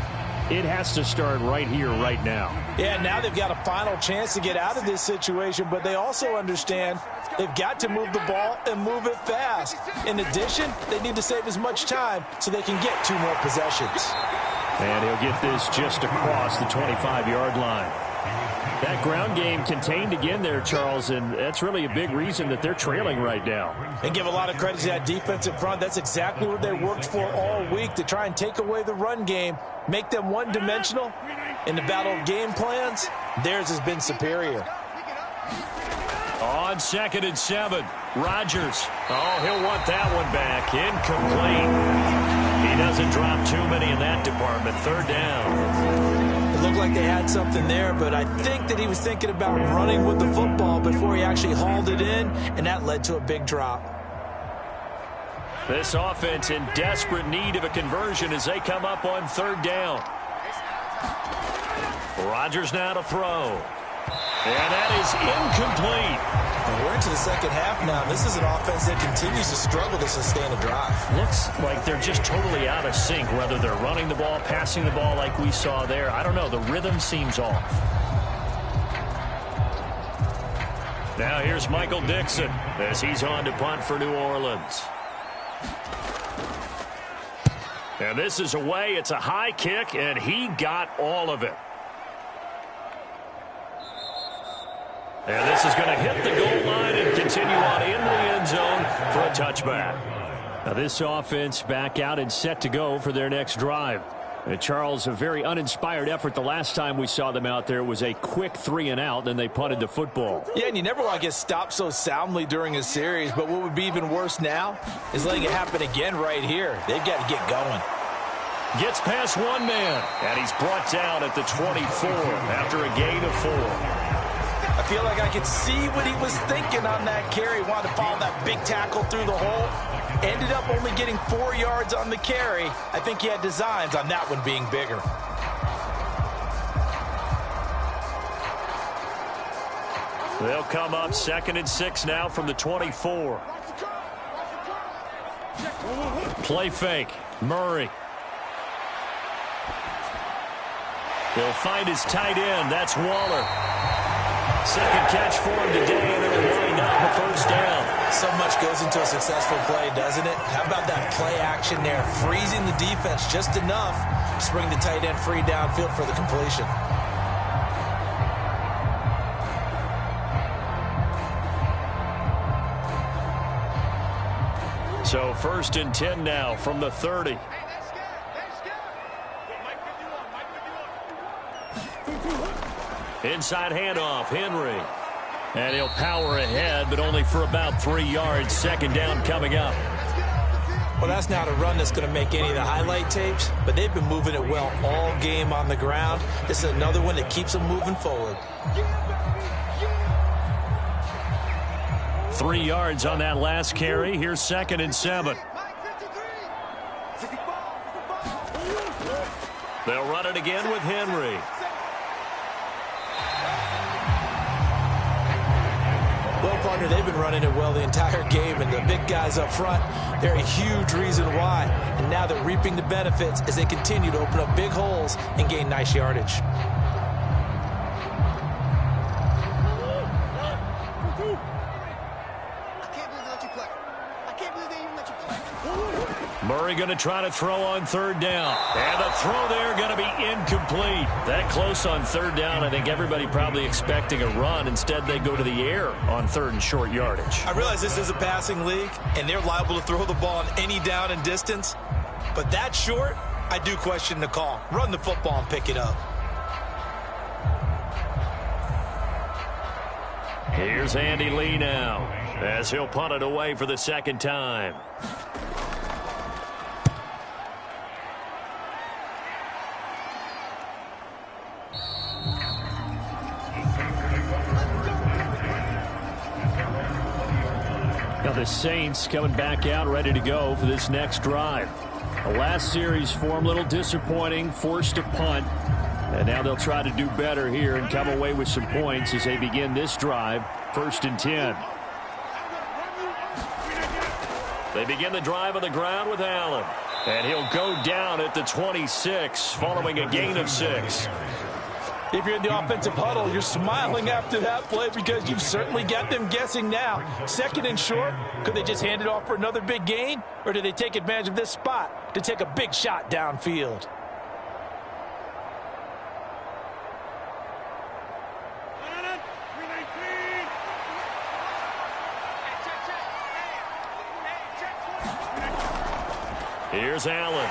Speaker 5: it has to start right here, right now.
Speaker 4: Yeah, now they've got a final chance to get out of this situation, but they also understand they've got to move the ball and move it fast. In addition, they need to save as much time so they can get 2 more possessions.
Speaker 5: And he'll get this just across the 25-yard line. That ground game contained again there, Charles, and that's really a big reason that they're trailing right now.
Speaker 4: And give a lot of credit to that defense in front. That's exactly what they worked for all week, to try and take away the run game, make them one-dimensional. In the battle of game plans, theirs has been superior.
Speaker 3: On 2nd and 7, Rodgers. Oh, he'll want that one back. Incomplete. He doesn't drop too many in that department. 3rd down.
Speaker 4: It looked like they had something there, but I think that he was thinking about running with the football before he actually hauled it in, and that led to a big drop.
Speaker 3: This offense in desperate need of a conversion as they come up on 3rd down. Rodgers now to throw. And that is incomplete.
Speaker 4: And we're into the second half now. This is an offense that continues to struggle to sustain a drive.
Speaker 3: Looks like they're just totally out of sync, whether they're running the ball, passing the ball like we saw there. I don't know. The rhythm seems off. Now here's Michael Dixon as he's on to punt for New Orleans. And this is away. It's a high kick, and he got all of it. And this is going to hit the goal line and continue on in the end zone for a touchback.
Speaker 5: Now this offense back out and set to go for their next drive. And Charles, a very uninspired effort. The last time we saw them out there was a quick 3-and-out, then they punted the football.
Speaker 4: Yeah, and you never want to get stopped so soundly during a series, but what would be even worse now is letting it happen again right here. They've got to get going.
Speaker 3: Gets past one man, and he's brought down at the 24 after a gain of 4.
Speaker 4: I feel like I could see what he was thinking on that carry. He wanted to follow that big tackle through the hole. Ended up only getting 4 yards on the carry. I think he had designs on that one being bigger.
Speaker 3: They'll come up 2nd and 6 now from the 24. Play fake. Murray. He'll find his tight end. That's Waller. Second catch for him today, and it'll wind up a first down.
Speaker 4: So much goes into a successful play, doesn't it? How about that play action there? Freezing the defense just enough to bring the tight end free downfield for the completion.
Speaker 3: So 1st and 10 now from the 30. Inside handoff, Henry. And he'll power ahead, but only for about 3 yards. 2nd down coming up.
Speaker 4: Well, that's not a run that's going to make any of the highlight tapes, but they've been moving it well all game on the ground. This is another one that keeps them moving forward.
Speaker 3: 3 yards on that last carry. Here's 2nd and 7. They'll run it again with Henry.
Speaker 4: Well, partner, they've been running it well the entire game, and the big guys up front, they're a huge reason why. And now they're reaping the benefits as they continue to open up big holes and gain nice yardage.
Speaker 3: Murray going to try to throw on 3rd down. And the throw there going to be incomplete. That close on 3rd down, I think everybody probably expecting a run. Instead, they go to the air on 3rd and short yardage.
Speaker 4: I realize this is a passing league, and they're liable to throw the ball on any down and distance. But that short, I do question the call. Run the football and pick it up.
Speaker 3: Here's Andy Lee now as he'll punt it away for the 2nd time.
Speaker 5: Now the Saints coming back out ready to go for this next drive. The last series form a little disappointing, forced a punt. And now they'll try to do better here and come away with some points as they begin this drive, 1st and 10. They begin the drive on the ground with Allen. And he'll go down at the 26 following a gain of 6.
Speaker 4: If you're in the offensive huddle, you're smiling after that play because you've certainly got them guessing now. 2nd and short, could they just hand it off for another big gain? Or do they take advantage of this spot to take a big shot downfield?
Speaker 3: Here's Allen.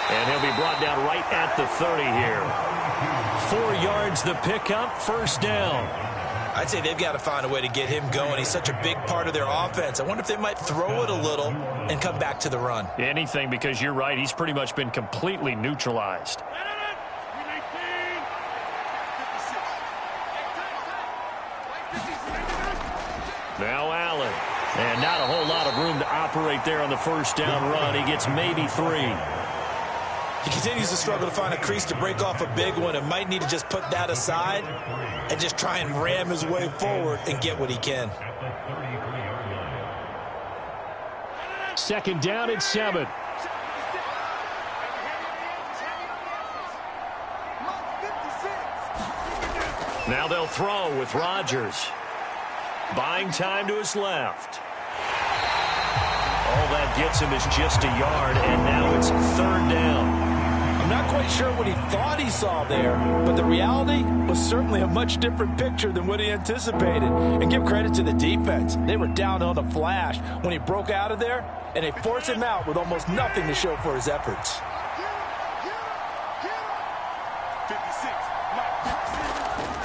Speaker 3: And he'll be brought down right at the 30 here.
Speaker 5: 4 yards the pickup, 1st down.
Speaker 4: I'd say they've got to find a way to get him going. He's such a big part of their offense. I wonder if they might throw it a little and come back to the run.
Speaker 3: Anything, because you're right. He's pretty much been completely neutralized. Now Allen. And not a whole lot of room to operate there on the 1st down run. He gets maybe 3.
Speaker 4: He continues to struggle to find a crease to break off a big one and might need to just put that aside and just try and ram his way forward and get what he can.
Speaker 5: 2nd down at 7.
Speaker 3: Now they'll throw with Rodgers. Buying time to his left. All that gets him is just a yard, and now it's 3rd down.
Speaker 4: I'm not quite sure what he thought he saw there, but the reality was certainly a much different picture than what he anticipated. And give credit to the defense. They were down on the flash when he broke out of there, and they forced him out with almost nothing to show for his efforts.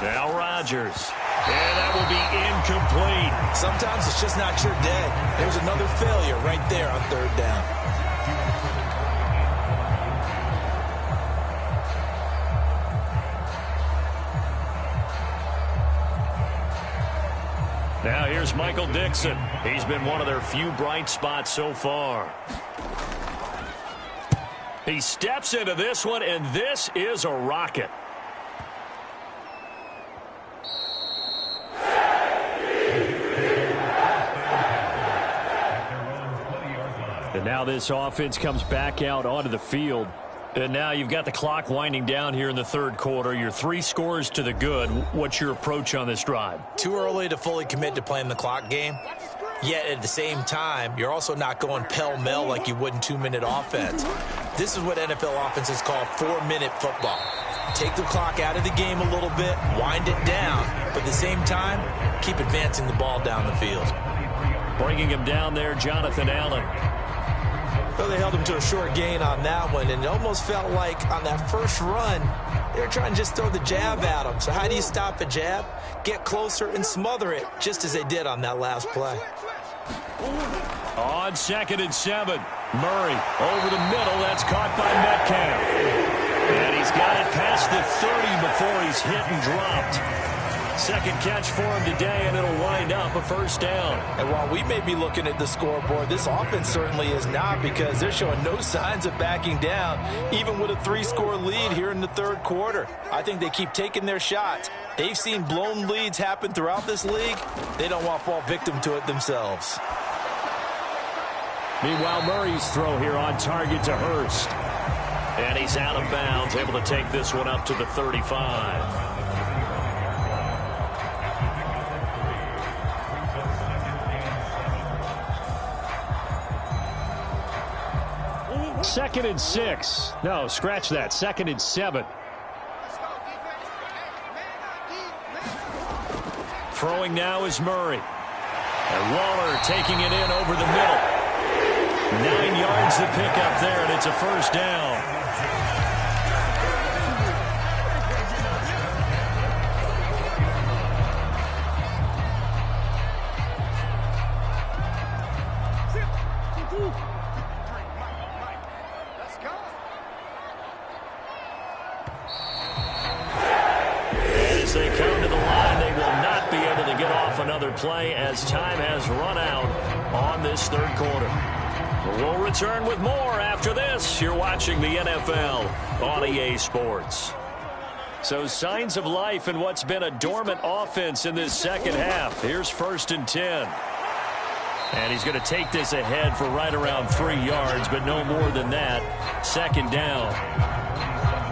Speaker 3: Now Rodgers. And that will be incomplete.
Speaker 4: Sometimes it's just not your day. There's another failure right there on 3rd down.
Speaker 3: Now here's Michael Dixon. He's been one of their few bright spots so far. He steps into this one, and this is a rocket.
Speaker 5: And now this offense comes back out onto the field. And now you've got the clock winding down here in the 3rd quarter. You're 3 scores to the good. What's your approach on this drive?
Speaker 4: Too early to fully commit to playing the clock game. Yet at the same time, you're also not going pell-mell like you would in 2-minute offense. This is what NFL offenses call 4-minute football. Take the clock out of the game a little bit, wind it down, but at the same time, keep advancing the ball down the field.
Speaker 5: Bringing him down there, Jonathan Allen.
Speaker 4: Well, they held him to a short gain on that one, and it almost felt like on that first run, they were trying to just throw the jab at him. So how do you stop a jab? Get closer and smother it, just as they did on that last play.
Speaker 5: On 2nd and 7. Murray over the middle. That's caught by Metcalf. And he's got it past the 30 before he's hit and dropped. 2nd catch for him today, and it'll wind up a 1st down.
Speaker 4: And while we may be looking at the scoreboard, this offense certainly is not, because they're showing no signs of backing down, even with a 3-score lead here in the 3rd quarter. I think they keep taking their shots. They've seen blown leads happen throughout this league. They don't want to fall victim to it themselves.
Speaker 5: Meanwhile, Murray's throw here on target to Hurst.
Speaker 3: And he's out of bounds, able to take this one up to the 35.
Speaker 5: 2nd and 6. No, scratch that. 2nd and 7. Throwing now is Murray. And Waller taking it in over the middle. 9 yards to pick up there, and it's a 1st down. As they come to the line, they will not be able to get off another play as time has run out
Speaker 3: gone this third quarter. We'll return with more after this. You're watching the NFL on EA Sports. So signs of life in what's been a dormant offense in this second half. Here's 1st and 10. And he's going to take this ahead for right around 3 yards, but no more than that. 2nd down.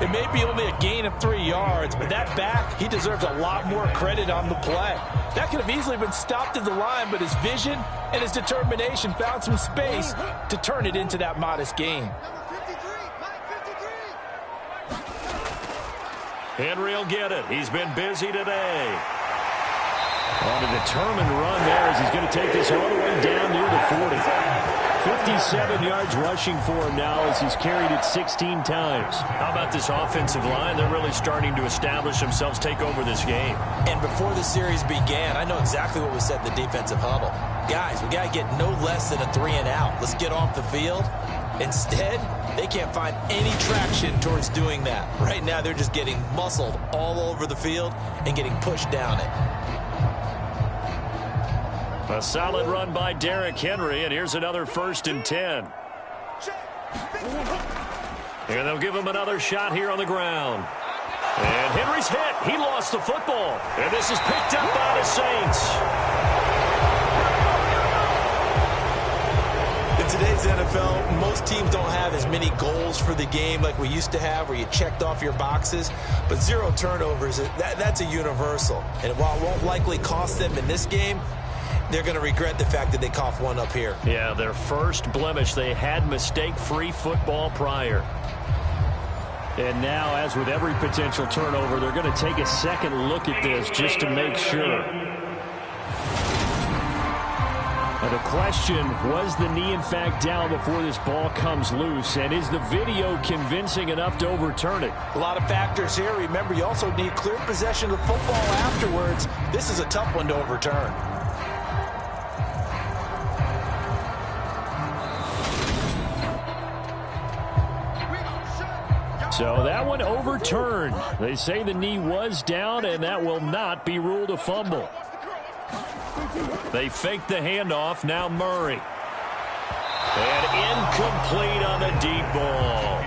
Speaker 4: It may be only a gain of 3 yards, but that back, he deserves a lot more credit on the play. That could have easily been stopped at the line, but his vision and his determination found some space to turn it into that modest gain.
Speaker 3: Henry will get it. He's been busy today. On a determined run there as he's going to take this all the way down near the 40. 57 yards rushing for him now as he's carried it 16 times. How about this offensive line? They're really starting to establish themselves, take over this game.
Speaker 4: And before the series began, I know exactly what was said in the defensive huddle. Guys, we got to get no less than a 3 and out. Let's get off the field. Instead, they can't find any traction towards doing that. Right now, they're just getting muscled all over the field and getting pushed down it.
Speaker 3: A solid run by Derrick Henry, and here's another 1st and 10. And they'll give him another shot here on the ground. And Henry's hit. He lost the football. And this is picked up by the Saints.
Speaker 4: In today's NFL, most teams don't have as many goals for the game like we used to have where you checked off your boxes. But 0 turnovers, that's a universal. And while it won't likely cost them in this game, they're going to regret the fact that they coughed one up here.
Speaker 3: Yeah, their first blemish. They had mistake-free football prior. And now, as with every potential turnover, they're going to take a second look at this just to make sure. Now the question, was the knee in fact down before this ball comes loose? And is the video convincing enough to overturn it?
Speaker 4: A lot of factors here. Remember, you also need clear possession of the football afterwards. This is a tough one to overturn.
Speaker 5: So that one overturned. They say the knee was down, and that will not be ruled a fumble.
Speaker 3: They fake the handoff. Now Murray. And incomplete on the deep ball.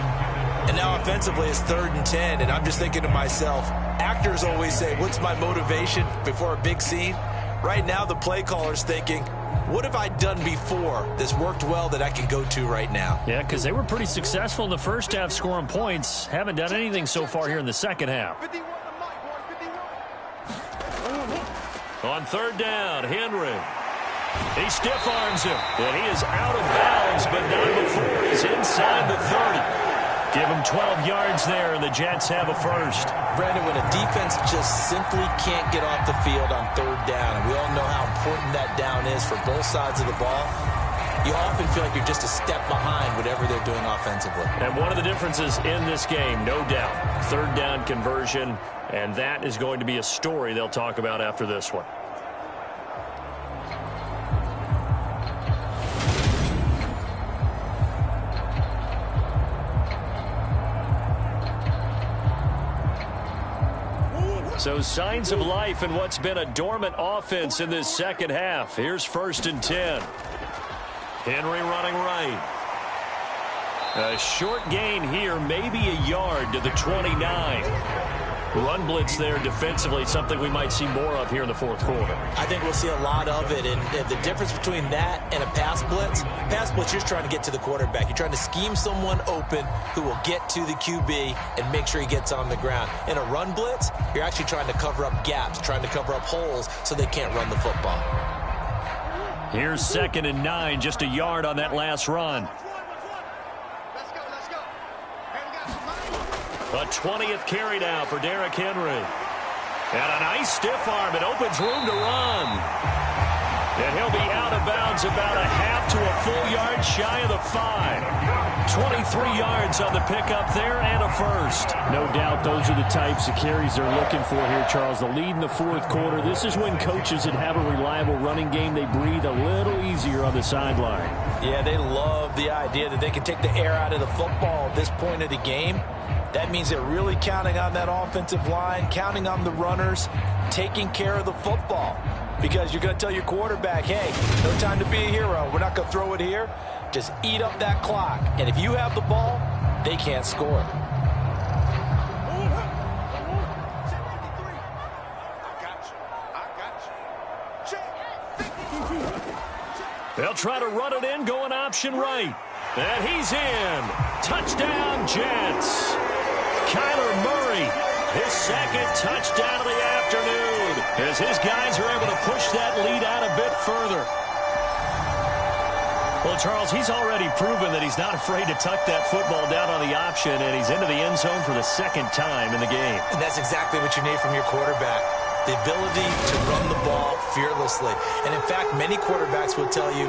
Speaker 4: And now offensively it's 3rd and 10, and I'm just thinking to myself, actors always say, what's my motivation before a big scene? Right now the play caller's thinking, what have I done before that's worked well that I can go to right now?
Speaker 5: Yeah, because they were pretty successful in the first half scoring points. Haven't done anything so far here in the second half.
Speaker 3: On 3rd down, Henry. He stiff arms him, and he is out of bounds, but not before he's inside the 30. Give him 12 yards there, and the Jets have a first.
Speaker 4: Brandon, when a defense just simply can't get off the field on 3rd down, and we all know how important that down is for both sides of the ball, you often feel like you're just a step behind whatever they're doing offensively.
Speaker 3: And one of the differences in this game, no doubt, 3rd down conversion, and that is going to be a story they'll talk about after this one. So signs of life in what's been a dormant offense in this second half. Here's 1st and 10. Henry running right. A short gain here, maybe a yard to the 29. Run blitz there defensively, something we might see more of here in the 4th quarter.
Speaker 4: I think we'll see a lot of it, and the difference between that and a pass blitz, you're trying to get to the quarterback. You're trying to scheme someone open who will get to the QB and make sure he gets on the ground. In a run blitz, you're actually trying to cover up gaps, trying to cover up holes so they can't run the football.
Speaker 3: Here's 2nd and 9, just a yard on that last run. A 20th carry now for Derrick Henry. And a nice stiff arm. It opens room to run. And he'll be out of bounds about a half to a full yard shy of the 5. 23 yards on the pickup there and a first.
Speaker 5: No doubt those are the types of carries they're looking for here, Charles. The lead in the 4th quarter. This is when coaches that have a reliable running game, they breathe a little easier on the sideline.
Speaker 4: Yeah, they love the idea that they can take the air out of the football at this point of the game. That means they're really counting on that offensive line, counting on the runners, taking care of the football. because you're going to tell your quarterback, hey, no time to be a hero. We're not going to throw it here. Just eat up that clock. And if you have the ball, they can't score.
Speaker 3: They'll try to run it in, going option right. And he's in. Touchdown, Jets. Kyler Murray, his second touchdown of the afternoon, as his guys are able to push that lead out a bit further. Well, Charles, he's already proven that he's not afraid to tuck that football down on the option, and he's into the end zone for the second time in the game.
Speaker 4: And that's exactly what you need from your quarterback. The ability to run the ball fearlessly. And in fact, many quarterbacks will tell you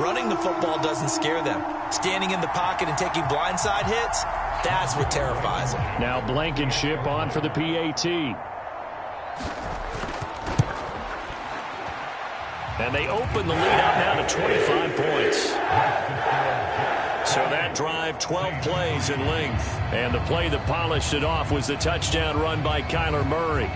Speaker 4: running the football doesn't scare them. Standing in the pocket and taking blindside hits, that's what terrifies them.
Speaker 5: Now Blankenship on for the PAT.
Speaker 3: And they open the lead out now to 25 points. So that drive, 12 plays in length. And the play that polished it off was the touchdown run by Kyler Murray.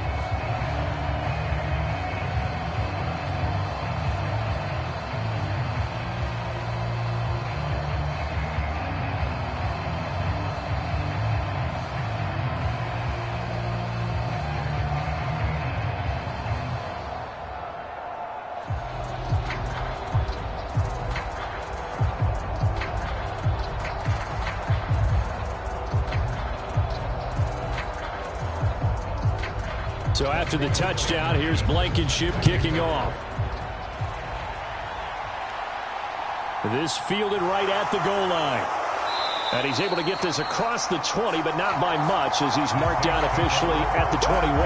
Speaker 5: So after the touchdown, here's Blankenship kicking off. This fielded right at the goal line. And he's able to get this across the 20, but not by much, as he's marked down officially at the 21.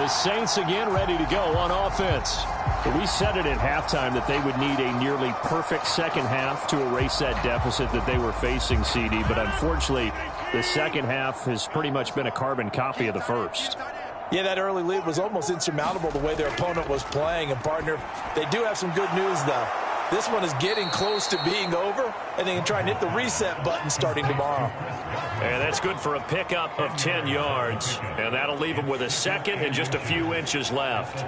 Speaker 5: The Saints again ready to go on offense. We said it at halftime that they would need a nearly perfect second half to erase that deficit that they were facing, CD. But unfortunately, the second half has pretty much been a carbon copy of the first.
Speaker 4: Yeah, that early lead was almost insurmountable the way their opponent was playing. And, partner, they do have some good news, though. This one is getting close to being over, and they can try and hit the reset button starting tomorrow.
Speaker 3: And that's good for a pickup of 10 yards. And that'll leave them with a second and just a few inches left.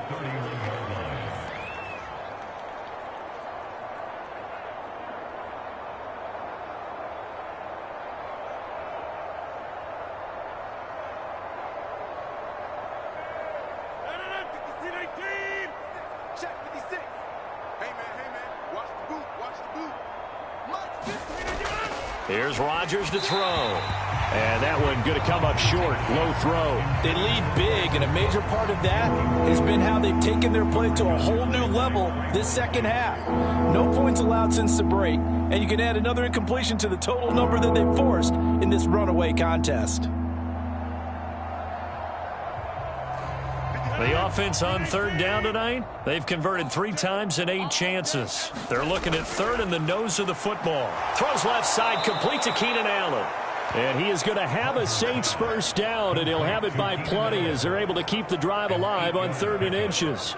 Speaker 3: Here's Rodgers to throw. And that one going to come up short. Low throw.
Speaker 4: They lead big, and a major part of that has been how they've taken their play to a whole new level this second half. No points allowed since the break, and you can add another incompletion to the total number that they've forced in this runaway contest.
Speaker 3: The offense on third down tonight, they've converted 3 times in 8 chances. They're looking at third in the nose of the football. Throws left side, complete to Keenan Allen.
Speaker 5: And he is going to have a Saints first down, and he'll have it by plenty as they're able to keep the drive alive on 3rd and inches.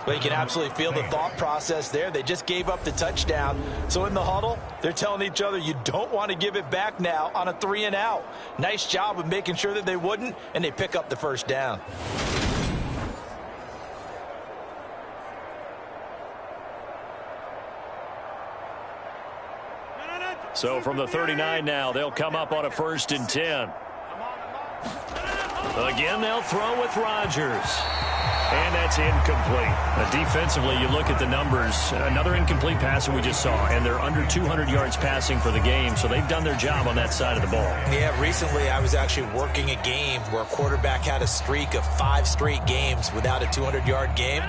Speaker 4: Well, you can absolutely feel the thought process there. They just gave up the touchdown. So in the huddle, they're telling each other, you don't want to give it back now on a 3 and out. Nice job of making sure that they wouldn't, and they pick up the first down.
Speaker 3: So from the 39 now, they'll come up on a 1st and 10. Again, they'll throw with Rodgers. And that's incomplete. Defensively, you look at the numbers. Another incomplete passer we just saw, and they're under 200 yards passing for the game, so they've done their job on that side of the ball.
Speaker 4: Yeah, recently I was actually working a game where a quarterback had a streak of 5 straight games without a 200-yard game.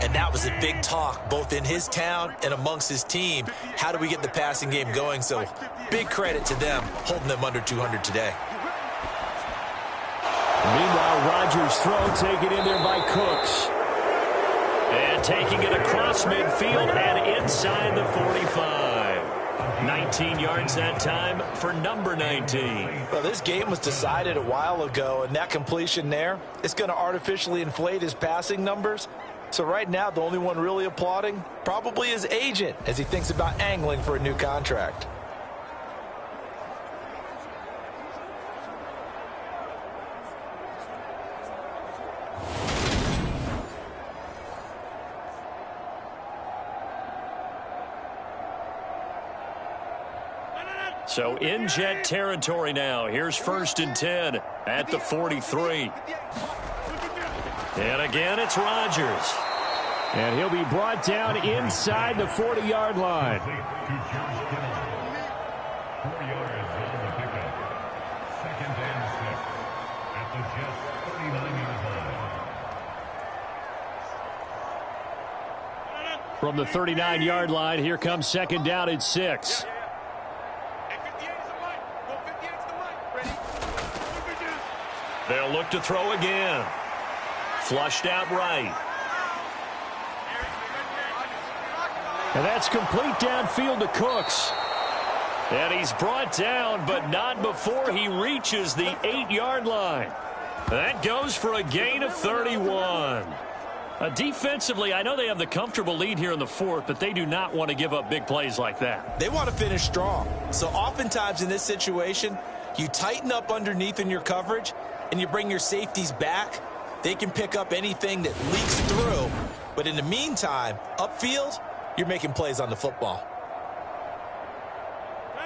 Speaker 4: And that was a big talk, both in his town and amongst his team. How do we get the passing game going? So big credit to them, holding them under 200 today.
Speaker 5: Meanwhile, Rodgers' throw taken in there by Cooks.
Speaker 3: And taking it across midfield and inside the 45. 19 yards that time for number 19.
Speaker 4: Well, this game was decided a while ago, and that completion there, it's going to artificially inflate his passing numbers. So right now, the only one really applauding probably his agent as he thinks about angling for a new contract.
Speaker 3: So in Jet territory now. Here's 1st and 10 at the 43. And again, it's Rodgers.
Speaker 5: And he'll be brought down inside the 40-yard line. From the 39-yard line, here comes 2nd down and 6.
Speaker 3: They'll look to throw again. Flushed out right.
Speaker 5: And that's complete downfield to Cooks.
Speaker 3: And he's brought down, but not before he reaches the 8-yard line. That goes for a gain of 31.
Speaker 5: Defensively, I know they have the comfortable lead here in the 4th, but they do not want to give up big plays like that.
Speaker 4: They want to finish strong. So oftentimes in this situation, you tighten up underneath in your coverage, and you bring your safeties back. They can pick up anything that leaks through. But in the meantime, upfield, you're making plays on the football.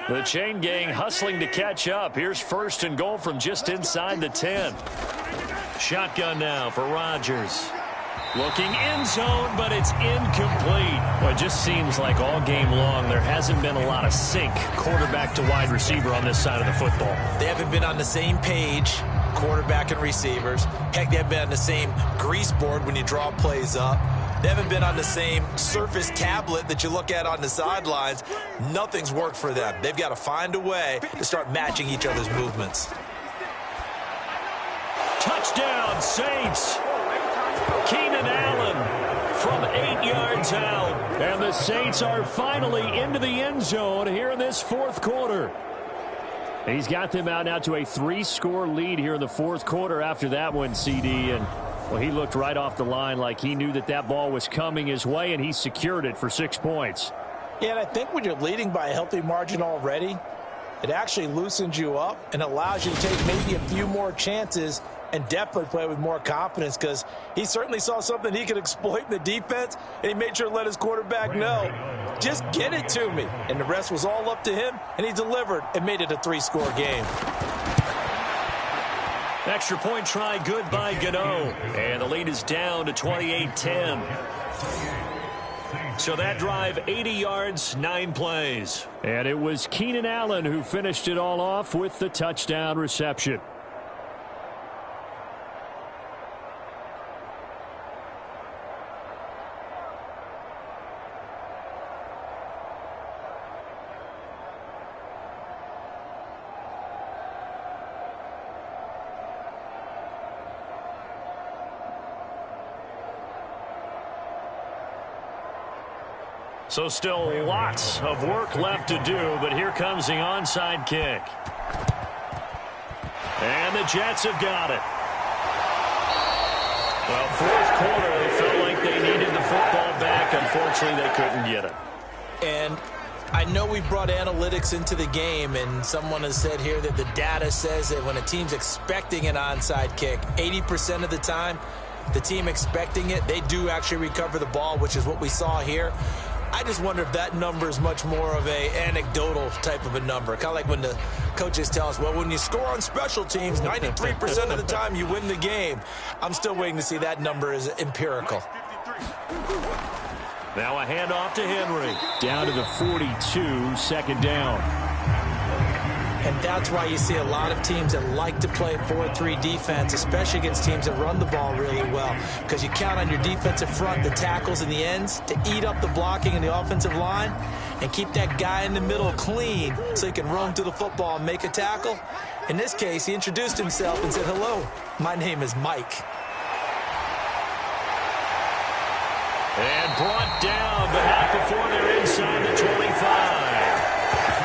Speaker 3: The chain gang hustling to catch up. Here's 1st and goal from just inside the 10. Shotgun now for Rodgers. Looking end zone, but it's incomplete.
Speaker 5: Well, it just seems like all game long there hasn't been a lot of sync quarterback to wide receiver on this side of the football.
Speaker 4: They haven't been on the same page, quarterback and receivers. Heck, they haven't been on the same grease board when you draw plays up. They haven't been on the same surface tablet that you look at on the sidelines. Nothing's worked for them. They've got to find a way to start matching each other's movements.
Speaker 3: Touchdown, Saints. Keenan Allen from 8 yards out.
Speaker 5: And the Saints are finally into the end zone here in this 4th quarter. He's got them out now to a 3-score lead here in the 4th quarter after that one, CD. And, well, he looked right off the line like he knew that that ball was coming his way, and he secured it for 6 points.
Speaker 4: Yeah, and I think when you're leading by a healthy margin already, it actually loosens you up and allows you to take maybe a few more chances and definitely play with more confidence, because he certainly saw something he could exploit in the defense, and he made sure to let his quarterback know, just get it to me. And the rest was all up to him, and he delivered and made it a 3-score game.
Speaker 3: Extra point try good by Gano. And the lead is down to 28-10. So that drive, 80 yards, 9 plays.
Speaker 5: And it was Keenan Allen who finished it all off with the touchdown reception.
Speaker 3: So still lots of work left to do, but here comes the onside kick. And the Jets have got it. Well, 4th quarter, they felt like they needed the football back. Unfortunately, they couldn't get it.
Speaker 4: And I know we brought analytics into the game, and someone has said here that the data says that when a team's expecting an onside kick, 80% of the time, the team expecting it, they do actually recover the ball, which is what we saw here. I just wonder if that number is much more of a anecdotal type of a number. Kind of like when the coaches tell us, well, when you score on special teams, 93% of the time you win the game. I'm still waiting to see that number is empirical.
Speaker 3: Now a handoff to Henry.
Speaker 5: Down to the 42, 2nd down.
Speaker 4: And that's why you see a lot of teams that like to play 4-3 defense, especially against teams that run the ball really well, because you count on your defensive front, the tackles and the ends, to eat up the blocking in the offensive line and keep that guy in the middle clean so he can roam through the football and make a tackle. In this case, he introduced himself and said, hello, my name is Mike.
Speaker 3: And brought down, but not before they're inside the 25.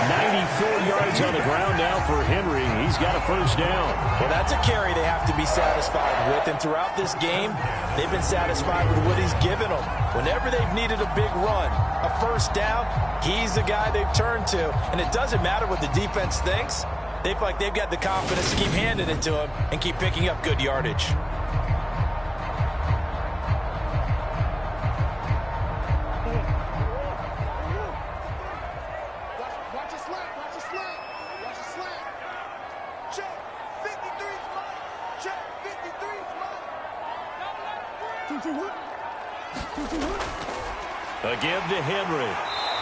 Speaker 5: 94 yards on the ground now for Henry. He's got a 1st down.
Speaker 4: Well, that's a carry they have to be satisfied with. And throughout this game, they've been satisfied with what he's given them. Whenever they've needed a big run, a 1st down, he's the guy they've turned to. And it doesn't matter what the defense thinks. They feel like they've got the confidence to keep handing it to him and keep picking up good yardage.
Speaker 3: The give to Henry.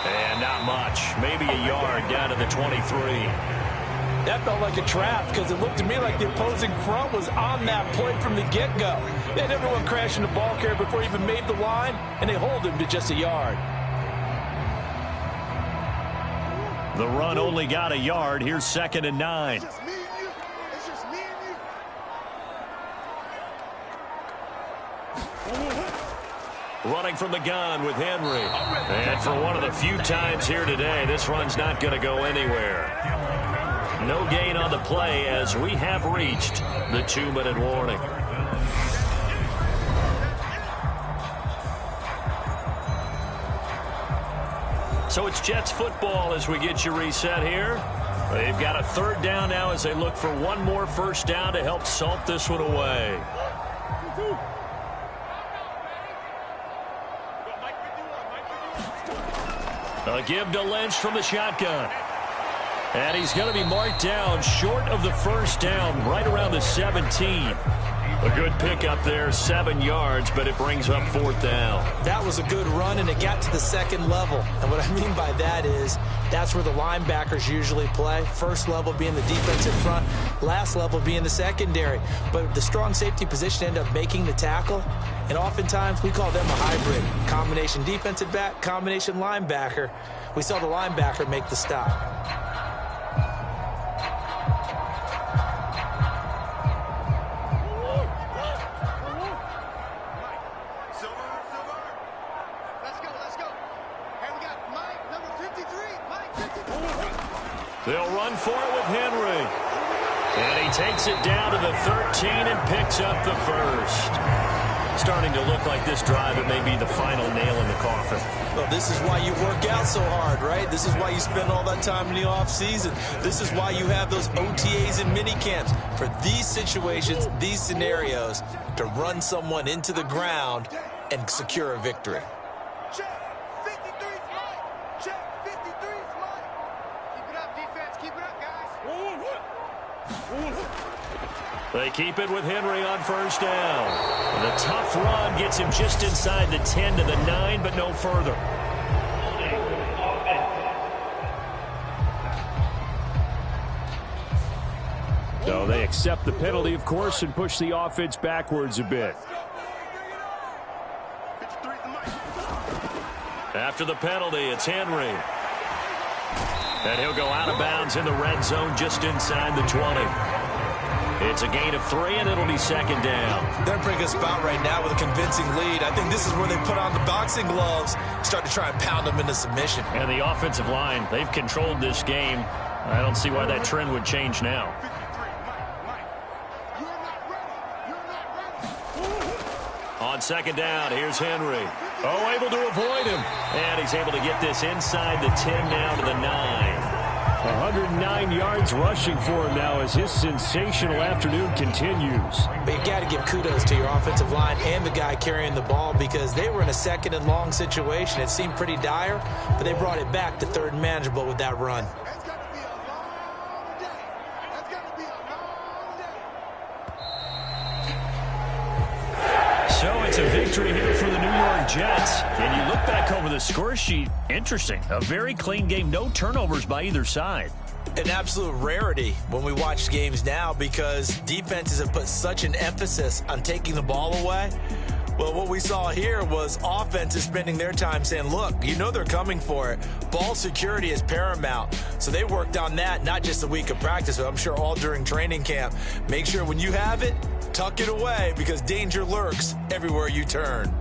Speaker 3: And not much. Maybe a yard down to the 23.
Speaker 4: That felt like a trap because it looked to me like the opposing front was on that play from the get-go. They had everyone crashing the ball carrier before he even made the line, and they hold him to just a yard.
Speaker 3: The run only got a yard. Here's 2nd and 9. Running from the gun with Henry. And for one of the few times here today, this run's not going to go anywhere. No gain on the play as we have reached the 2-minute warning. So it's Jets football as we get you reset here. They've got a 3rd down now as they look for one more first down to help salt this one away. A give to Lynch from the shotgun. And he's going to be marked down short of the first down, right around the 17. A good pickup there, 7 yards, but it brings up 4th down.
Speaker 4: That was a good run, and it got to the 2nd level. And what I mean by that is that's where the linebackers usually play. First level being the defensive front, last level being the secondary. But the strong safety position ended up making the tackle, and oftentimes we call them a hybrid. Combination defensive back, combination linebacker. We saw the linebacker make the stop.
Speaker 3: They'll run for it with Henry. And he takes it down to the 13 and picks up the first. Starting to look like this drive, it may be the final nail in the coffin.
Speaker 4: Well, this is why you work out so hard, right? This is why you spend all that time in the offseason. This is why you have those OTAs and mini camps. For these situations, these scenarios, to run someone into the ground and secure a victory.
Speaker 3: They keep it with Henry on first down. The tough run gets him just inside the 10 to the 9, but no further.
Speaker 5: So they accept the penalty, of course, and push the offense backwards a bit.
Speaker 3: After the penalty, it's Henry. And he'll go out of bounds in the red zone just inside the 20. It's a gain of 3, and it'll be 2nd down.
Speaker 4: They're in a pretty good spot right now with a convincing lead. I think this is where they put on the boxing gloves, start to try and pound them into submission.
Speaker 3: And the offensive line, they've controlled this game. I don't see why that trend would change now. On 2nd down, here's Henry. Oh, able to avoid him. And he's able to get this inside the 10 down to the 9.
Speaker 5: 109 yards rushing for him now as his sensational afternoon continues.
Speaker 4: But you got to give kudos to your offensive line and the guy carrying the ball because they were in a 2nd and long situation. It seemed pretty dire, but they brought it back to 3rd and manageable with that run.
Speaker 3: So it's a victory here for the New York Jets. And you look back over the score sheet, interesting. A very clean game, no turnovers by either side.
Speaker 4: An absolute rarity when we watch games now because defenses have put such an emphasis on taking the ball away. Well, what we saw here was offenses spending their time saying, look, you know they're coming for it. Ball security is paramount. So they worked on that, not just a week of practice, but I'm sure all during training camp. Make sure when you have it, tuck it away because danger lurks everywhere you turn.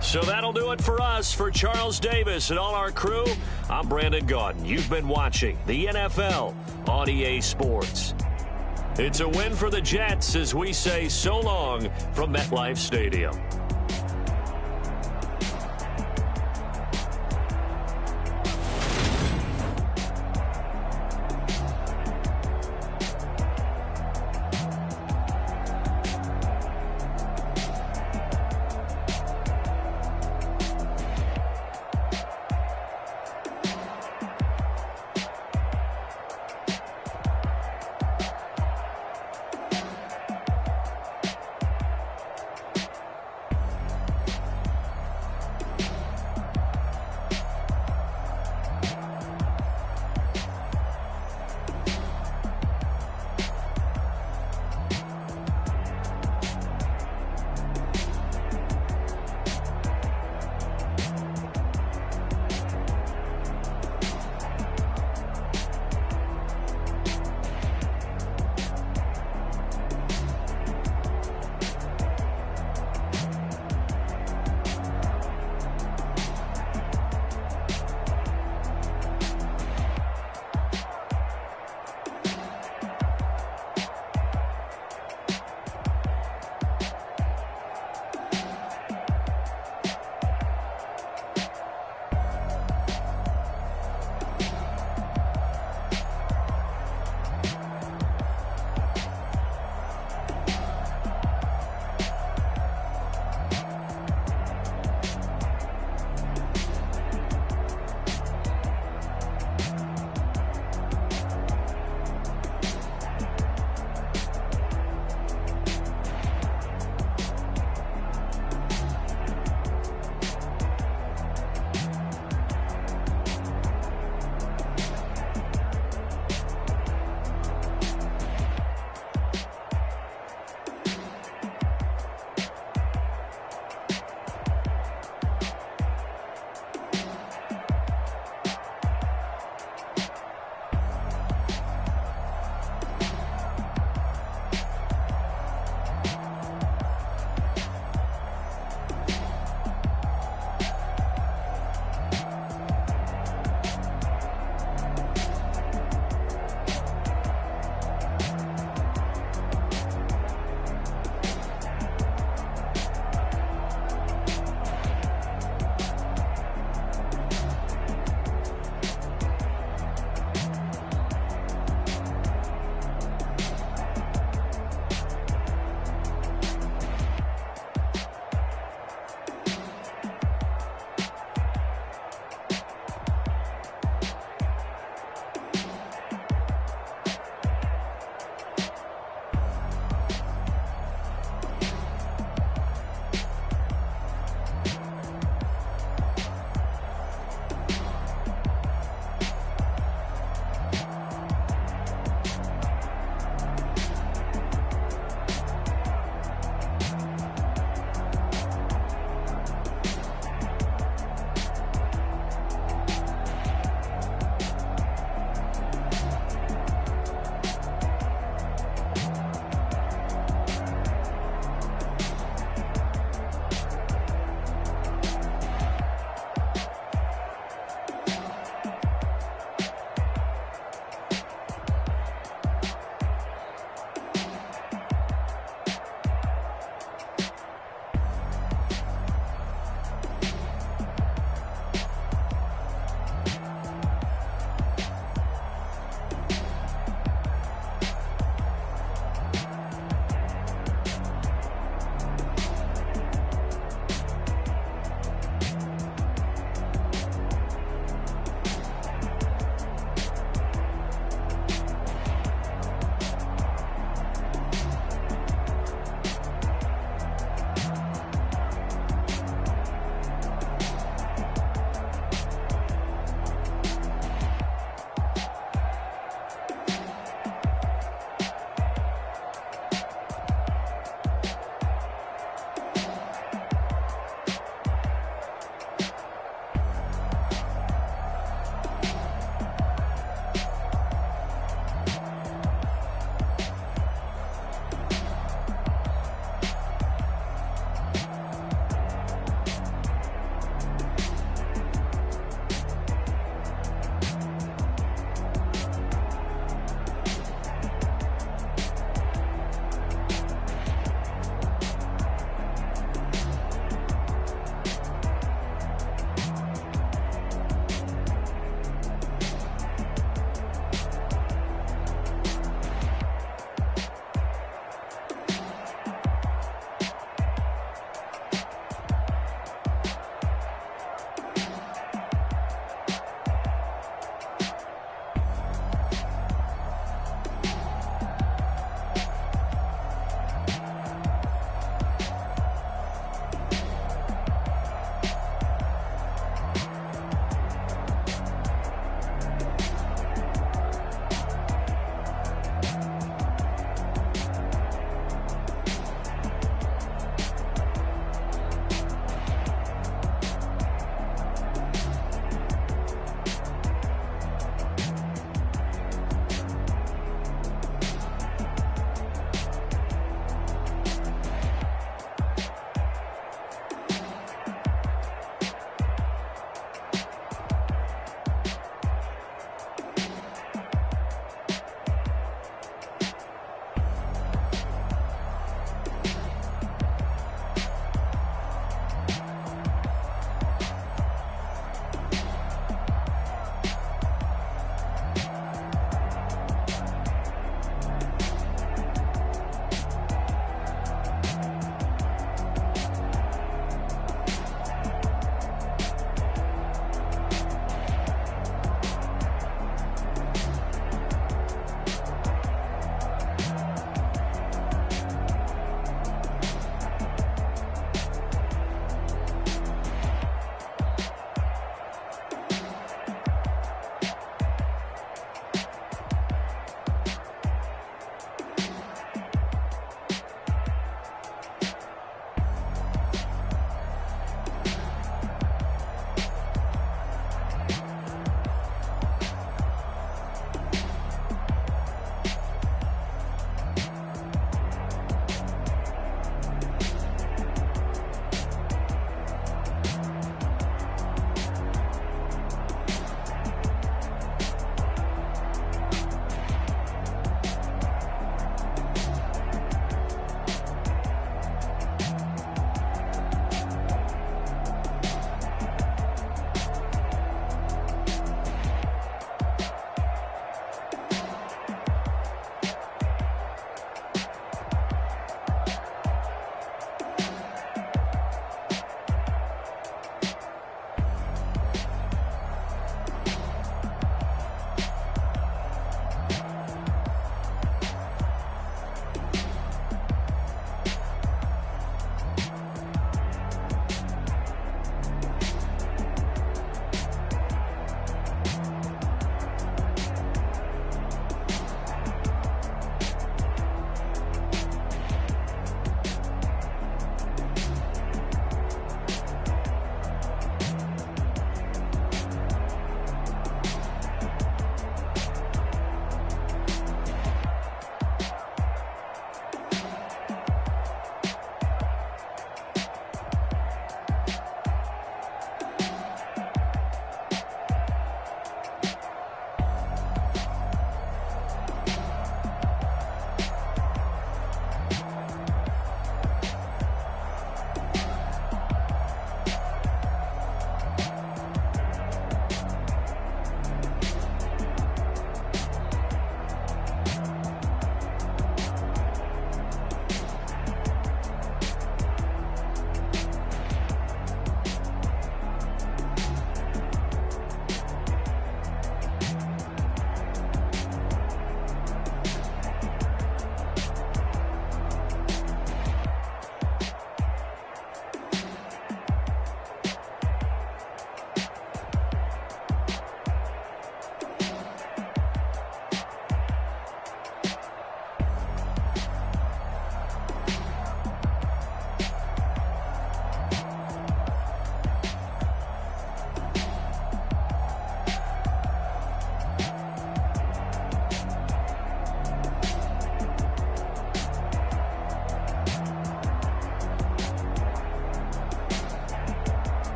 Speaker 3: So that'll do it for us. For Charles Davis and all our crew, I'm Brandon Gaudin. You've been watching the NFL on EA Sports. It's a win for the Jets as we say so long from MetLife Stadium.